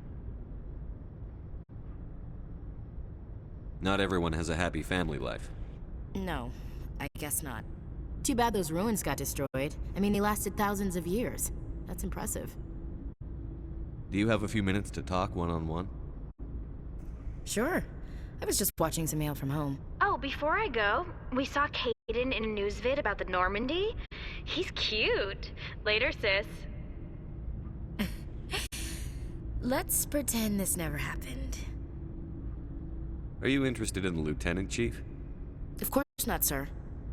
Not everyone has a happy family life. No, I guess not. Too bad those ruins got destroyed. I mean, they lasted thousands of years. That's impressive. Do you have a few minutes to talk one-on-one? Sure. I was just watching some mail from home. Oh, before I go, we saw Caden in a news vid about the Normandy. He's cute. Later, sis. Let's pretend this never happened. Are you interested in the Lieutenant Chief? Of course not, sir.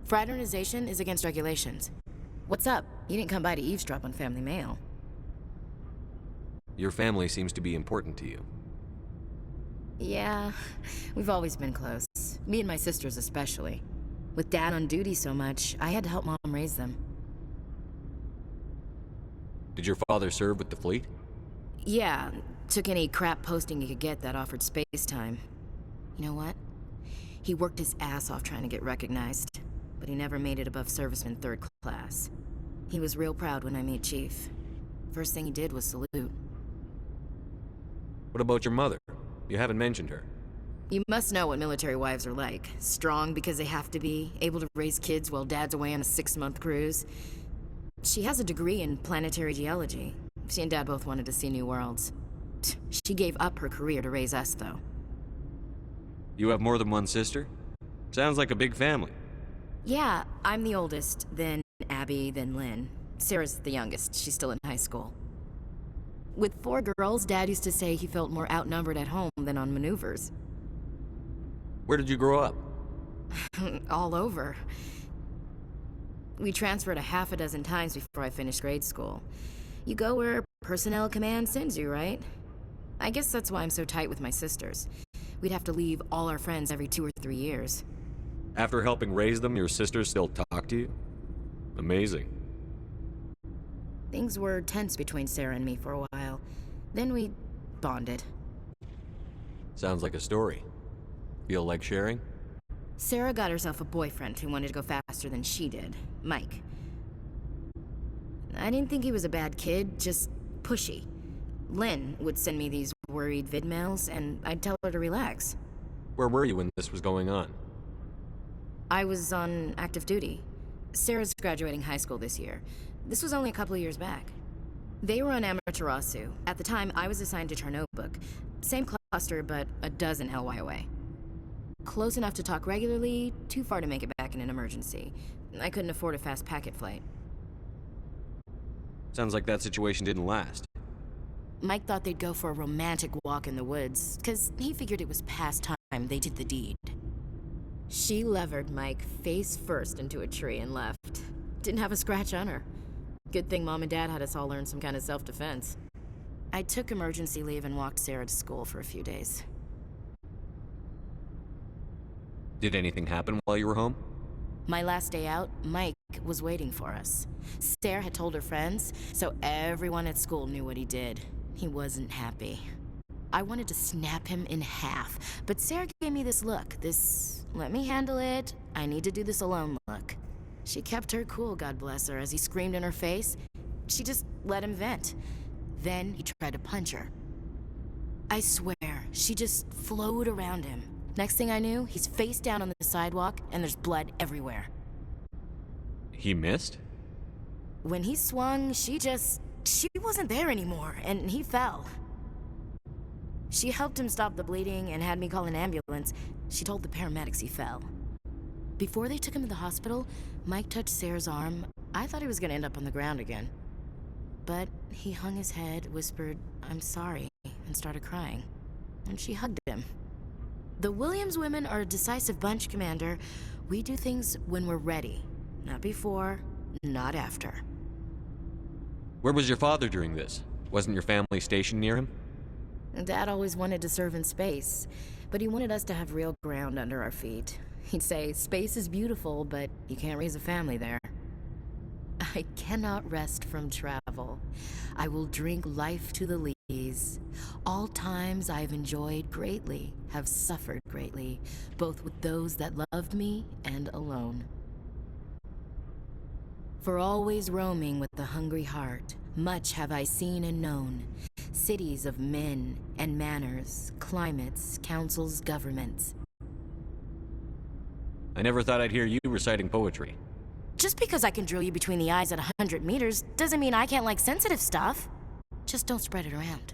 Fraternization is against regulations. What's up? You didn't come by to eavesdrop on family mail. Your family seems to be important to you. Yeah, we've always been close. Me and my sisters especially. With Dad on duty so much, I had to help Mom raise them. Did your father serve with the fleet? Yeah, took any crap posting he could get that offered space time. You know what? He worked his ass off trying to get recognized, but he never made it above serviceman 3rd class. He was real proud when I made Chief. First thing he did was salute. What about your mother? You haven't mentioned her. You must know what military wives are like. Strong because they have to be, able to raise kids while Dad's away on a 6-month cruise. She has a degree in planetary geology. She and Dad both wanted to see new worlds. She gave up her career to raise us, though. You have more than one sister? Sounds like a big family. Yeah, I'm the oldest, then Abby, then Lynn. Sarah's the youngest. She's still in high school. With 4 girls, Dad used to say he felt more outnumbered at home than on maneuvers. Where did you grow up? All over. We transferred a half a dozen times before I finished grade school. You go where personnel command sends you, right? I guess that's why I'm so tight with my sisters. We'd have to leave all our friends every 2 or 3 years. After helping raise them, your sisters still talk to you? Amazing. Things were tense between Sarah and me for a while. Then we bonded. Sounds like a story. Feel like sharing? Sarah got herself a boyfriend who wanted to go faster than she did, Mike. I didn't think he was a bad kid, just pushy. Lynn would send me these worried vidmails, and I'd tell her to relax. Where were you when this was going on? I was on active duty. Sarah's graduating high school this year. This was only a couple of years back. They were on Amaterasu. At the time, I was assigned to Chernobog. Same cluster, but a dozen LY away. Close enough to talk regularly, too far to make it back in an emergency. I couldn't afford a fast packet flight. Sounds like that situation didn't last. Mike thought they'd go for a romantic walk in the woods, because he figured it was past time they did the deed. She levered Mike face first into a tree and left. Didn't have a scratch on her. Good thing Mom and Dad had us all learn some kind of self-defense. I took emergency leave and walked Sarah to school for a few days. Did anything happen while you were home? My last day out, Mike was waiting for us. Sarah had told her friends, so everyone at school knew what he did. He wasn't happy. I wanted to snap him in half, but Sarah gave me this look, this let me handle it, I need to do this alone look. She kept her cool, God bless her, as he screamed in her face. She just let him vent. Then he tried to punch her. I swear, she just flowed around him. Next thing I knew, he's face down on the sidewalk, and there's blood everywhere. He missed? When he swung, she wasn't there anymore, and he fell. She helped him stop the bleeding and had me call an ambulance. She told the paramedics he fell. Before they took him to the hospital, Mike touched Sarah's arm. I thought he was gonna end up on the ground again. But he hung his head, whispered, "I'm sorry," and started crying. And she hugged him. The Williams women are a decisive bunch, Commander. We do things when we're ready. Not before, not after. Where was your father during this? Wasn't your family stationed near him? Dad always wanted to serve in space, but he wanted us to have real ground under our feet. He'd say, space is beautiful, but you can't raise a family there. I cannot rest from travel. I will drink life to the lees. All times I have enjoyed greatly, have suffered greatly, both with those that loved me and alone. For always roaming with the hungry heart, much have I seen and known. Cities of men and manners, climates, councils, governments. I never thought I'd hear you reciting poetry. Just because I can drill you between the eyes at 100 meters doesn't mean I can't like sensitive stuff. Just don't spread it around.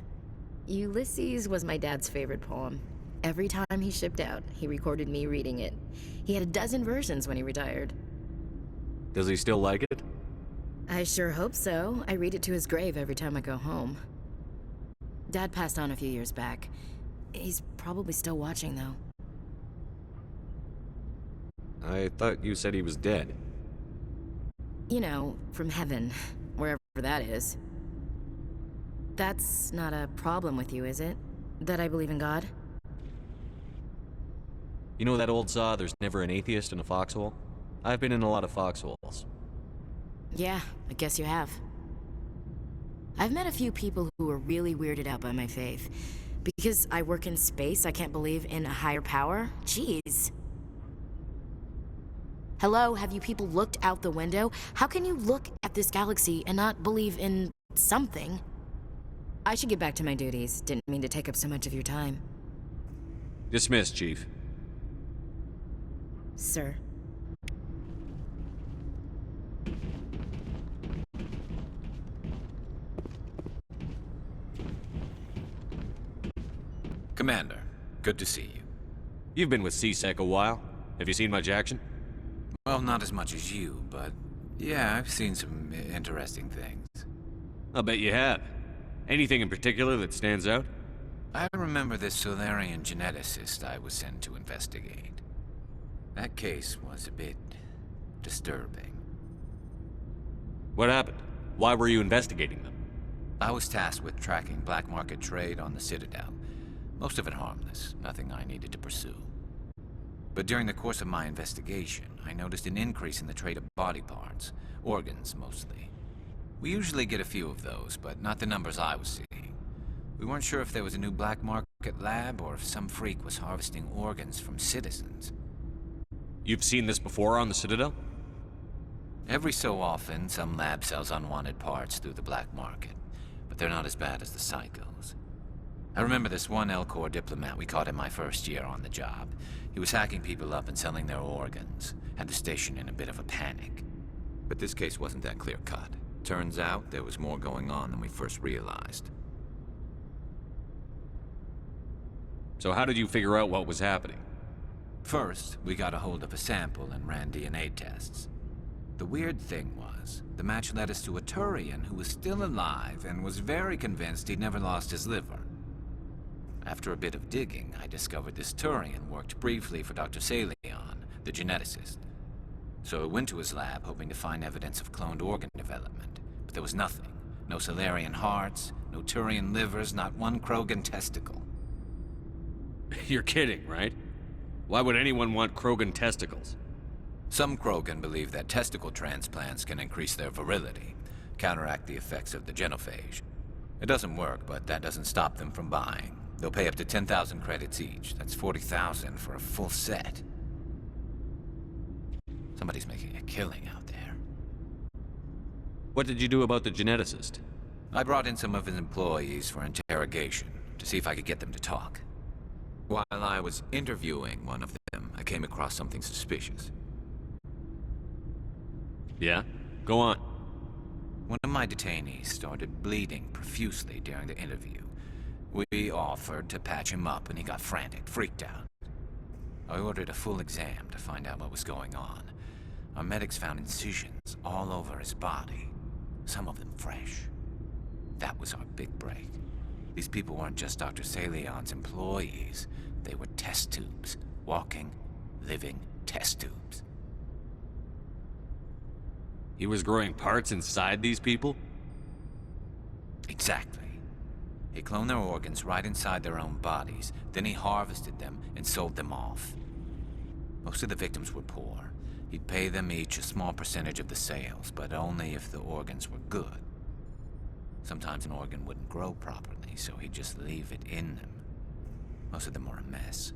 Ulysses was my dad's favorite poem. Every time he shipped out, he recorded me reading it. He had a dozen versions when he retired. Does he still like it? I sure hope so. I read it to his grave every time I go home. Dad passed on a few years back. He's probably still watching, though. I thought you said he was dead. You know, from heaven, wherever that is. That's not a problem with you, is it? That I believe in God? You know that old saw, there's never an atheist in a foxhole? I've been in a lot of foxholes. Yeah, I guess you have. I've met a few people who were really weirded out by my faith. Because I work in space, I can't believe in a higher power? Jeez. Hello, have you people looked out the window? How can you look at this galaxy and not believe in something? I should get back to my duties. Didn't mean to take up so much of your time. Dismissed, Chief. Sir. Commander, good to see you. You've been with C-Sec a while. Have you seen much action? Well, not as much as you, but yeah, I've seen some interesting things. I'll bet you have. Anything in particular that stands out? I remember this Solarian geneticist I was sent to investigate. That case was a bit disturbing. What happened? Why were you investigating them? I was tasked with tracking black market trade on the Citadel. Most of it harmless, nothing I needed to pursue. But during the course of my investigation, I noticed an increase in the trade of body parts, organs mostly. We usually get a few of those, but not the numbers I was seeing. We weren't sure if there was a new black market lab or if some freak was harvesting organs from citizens. You've seen this before on the Citadel? Every so often, some lab sells unwanted parts through the black market, but they're not as bad as the psychos. I remember this one Elcor diplomat we caught in my first year on the job. He was hacking people up and selling their organs, had the station in a bit of a panic. But this case wasn't that clear-cut. Turns out there was more going on than we first realized. So how did you figure out what was happening? First, we got a hold of a sample and ran DNA tests. The weird thing was, the match led us to a Turian who was still alive and was very convinced he'd never lost his liver. After a bit of digging, I discovered this Turian worked briefly for Dr. Salion, the geneticist. So I went to his lab hoping to find evidence of cloned organ development, but there was nothing. No Solarian hearts, no Turian livers, not one Krogan testicle. You're kidding, right? Why would anyone want Krogan testicles? Some Krogan believe that testicle transplants can increase their virility, counteract the effects of the genophage. It doesn't work, but that doesn't stop them from buying. They'll pay up to 10,000 credits each. That's 40,000 for a full set. Somebody's making a killing out there. What did you do about the geneticist? I brought in some of his employees for interrogation, to see if I could get them to talk. While I was interviewing one of them, I came across something suspicious. Yeah? Go on. One of my detainees started bleeding profusely during the interview. We offered to patch him up and he got frantic, freaked out. I ordered a full exam to find out what was going on. Our medics found incisions all over his body, some of them fresh. That was our big break. These people weren't just Dr. Salion's employees. They were test tubes. Walking, living test tubes. He was growing parts inside these people? Exactly. He cloned their organs right inside their own bodies. Then he harvested them and sold them off. Most of the victims were poor. He'd pay them each a small percentage of the sales, but only if the organs were good. Sometimes an organ wouldn't grow properly, so he'd just leave it in them. Most of them were a mess,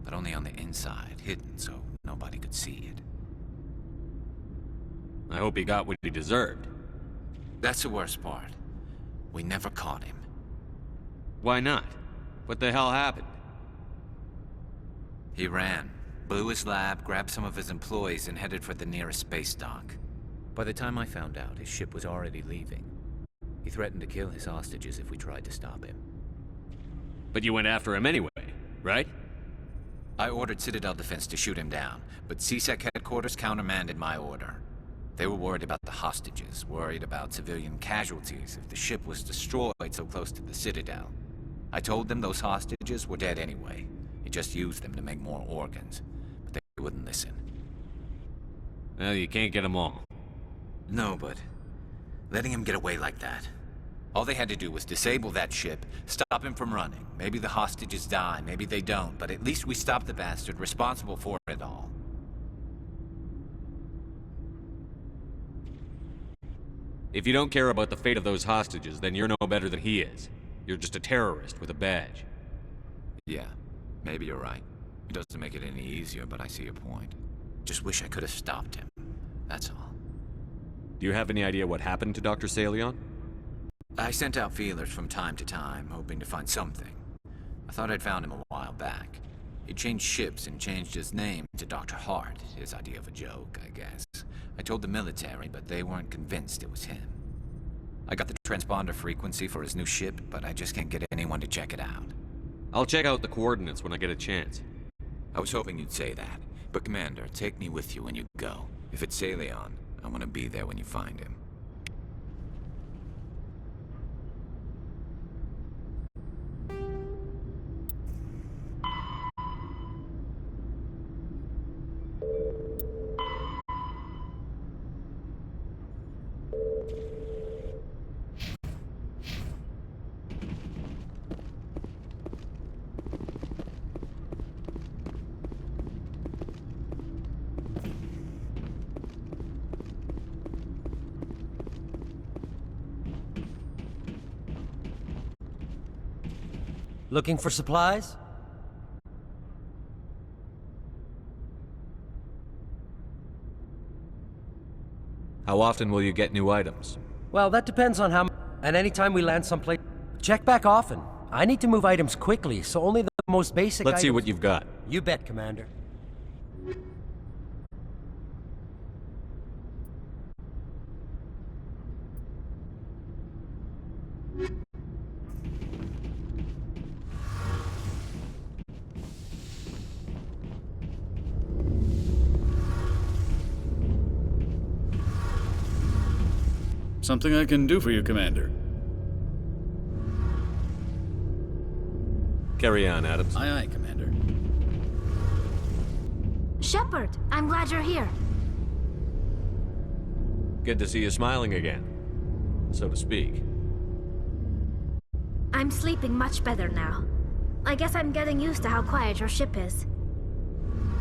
but only on the inside, hidden so nobody could see it. I hope he got what he deserved. That's the worst part. We never caught him. Why not? What the hell happened? He ran, blew his lab, grabbed some of his employees, and headed for the nearest space dock. By the time I found out, his ship was already leaving. He threatened to kill his hostages if we tried to stop him. But you went after him anyway, right? I ordered Citadel Defense to shoot him down, but CSEC headquarters countermanded my order. They were worried about the hostages, worried about civilian casualties if the ship was destroyed so close to the Citadel. I told them those hostages were dead anyway. He just used them to make more organs, but they wouldn't listen. Well, you can't get them all. No, but letting him get away like that. All they had to do was disable that ship, stop him from running. Maybe the hostages die, maybe they don't, but at least we stopped the bastard responsible for it all. If you don't care about the fate of those hostages, then you're no better than he is. You're just a terrorist with a badge. Yeah, maybe you're right. It doesn't make it any easier, but I see your point. Just wish I could have stopped him. That's all. Do you have any idea what happened to Dr. Salion? I sent out feelers from time to time, hoping to find something. I thought I'd found him a while back. He changed ships and changed his name to Dr. Hart, his idea of a joke, I guess. I told the military, but they weren't convinced it was him. I got the transponder frequency for his new ship, but I just can't get anyone to check it out. I'll check out the coordinates when I get a chance. I was hoping you'd say that. But Commander, take me with you when you go. If it's Salion, I want to be there when you find him. Looking for supplies? How often will you get new items? Well, that depends on how... And anytime we land someplace... Check back often. I need to move items quickly, so only the most basic Let's items... see what you've got. You bet, Commander. Something I can do for you, Commander. Carry on, Adams. Aye, aye, Commander. Shepard, I'm glad you're here. Good to see you smiling again, so to speak. I'm sleeping much better now. I guess I'm getting used to how quiet your ship is.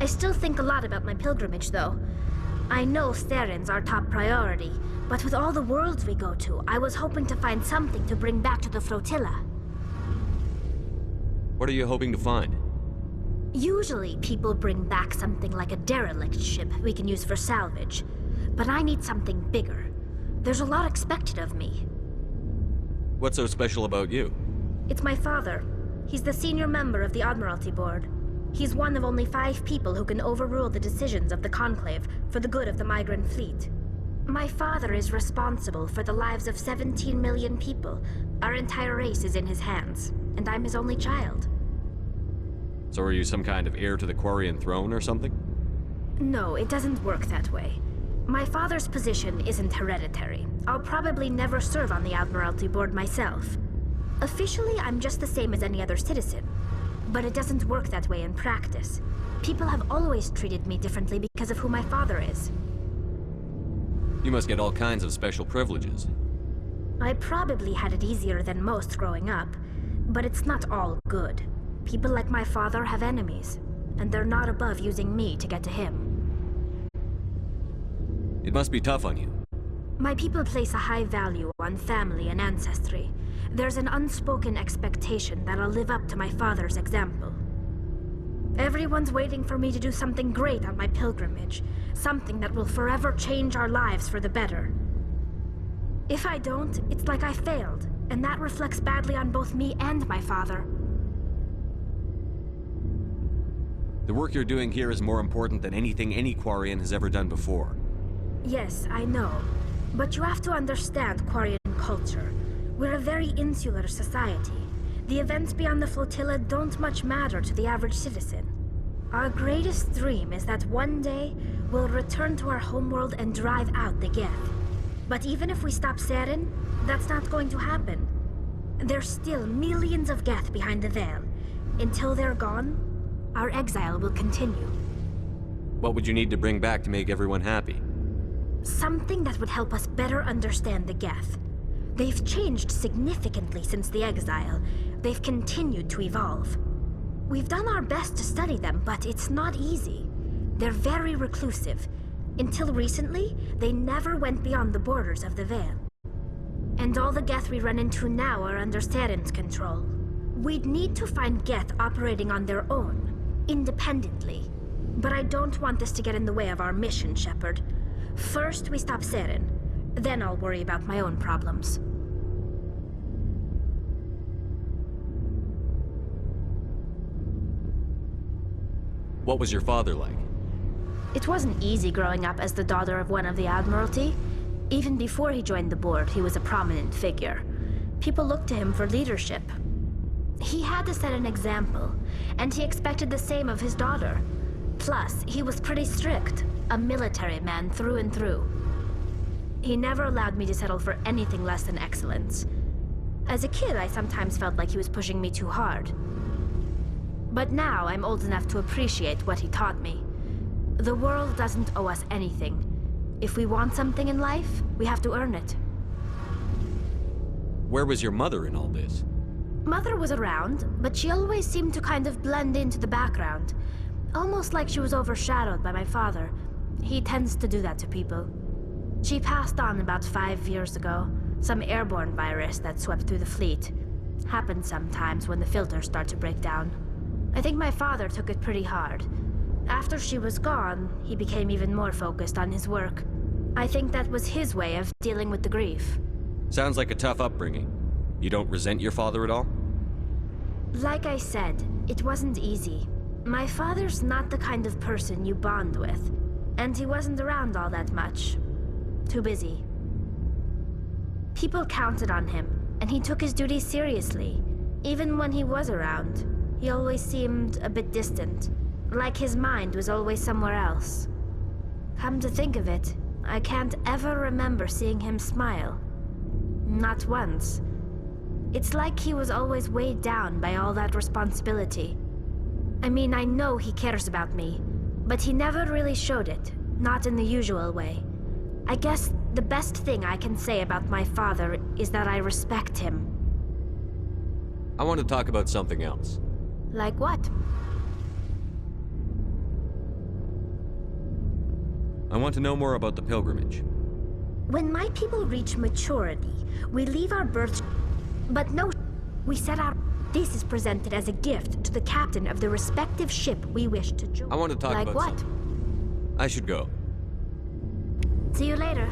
I still think a lot about my pilgrimage, though. I know Theron's our top priority, but with all the worlds we go to, I was hoping to find something to bring back to the flotilla. What are you hoping to find? Usually, people bring back something like a derelict ship we can use for salvage. But I need something bigger. There's a lot expected of me. What's so special about you? It's my father. He's the senior member of the Admiralty Board. He's one of only 5 people who can overrule the decisions of the Conclave for the good of the migrant fleet. My father is responsible for the lives of 17 million people. Our entire race is in his hands, and I'm his only child. So are you some kind of heir to the Quarian throne or something? No, it doesn't work that way. My father's position isn't hereditary. I'll probably never serve on the Admiralty Board myself. Officially, I'm just the same as any other citizen. But it doesn't work that way in practice. People have always treated me differently because of who my father is. You must get all kinds of special privileges. I probably had it easier than most growing up, but it's not all good. People like my father have enemies, and they're not above using me to get to him. It must be tough on you. My people place a high value on family and ancestry. There's an unspoken expectation that I'll live up to my father's example. Everyone's waiting for me to do something great on my pilgrimage. Something that will forever change our lives for the better. If I don't, it's like I failed, and that reflects badly on both me and my father. The work you're doing here is more important than anything any Quarian has ever done before. Yes, I know. But you have to understand Quarian culture. We're a very insular society. The events beyond the flotilla don't much matter to the average citizen. Our greatest dream is that one day we'll return to our homeworld and drive out the Geth. But even if we stop Saren, that's not going to happen. There's still millions of Geth behind the Veil. Until they're gone, our exile will continue. What would you need to bring back to make everyone happy? Something that would help us better understand the Geth. They've changed significantly since the exile. They've continued to evolve. We've done our best to study them, but it's not easy. They're very reclusive. Until recently, they never went beyond the borders of the Veil. And all the Geth we run into now are under Saren's control. We'd need to find Geth operating on their own, independently. But I don't want this to get in the way of our mission, Shepard. First, we stop Saren. Then I'll worry about my own problems. What was your father like? It wasn't easy growing up as the daughter of one of the Admiralty. Even before he joined the board, he was a prominent figure. People looked to him for leadership. He had to set an example, and he expected the same of his daughter. Plus, he was pretty strict, a military man through and through. He never allowed me to settle for anything less than excellence. As a kid, I sometimes felt like he was pushing me too hard. But now I'm old enough to appreciate what he taught me. The world doesn't owe us anything. If we want something in life, we have to earn it. Where was your mother in all this? Mother was around, but she always seemed to kind of blend into the background. Almost like she was overshadowed by my father. He tends to do that to people. She passed on about 5 years ago. Some airborne virus that swept through the fleet. Happens sometimes when the filters start to break down. I think my father took it pretty hard. After she was gone, he became even more focused on his work. I think that was his way of dealing with the grief. Sounds like a tough upbringing. You don't resent your father at all? Like I said, it wasn't easy. My father's not the kind of person you bond with. And he wasn't around all that much. Too busy. People counted on him, and he took his duties seriously. Even when he was around, he always seemed a bit distant. Like his mind was always somewhere else. Come to think of it, I can't ever remember seeing him smile. Not once. It's like he was always weighed down by all that responsibility. I mean, I know he cares about me, but he never really showed it, not in the usual way. I guess the best thing I can say about my father is that I respect him. I want to talk about something else. Like what? I want to know more about the pilgrimage. When my people reach maturity, we leave our birth. But no, we set out. This is presented as a gift to the captain of the respective ship we wish to join. I want to talk like about what? something. I should go. See you later.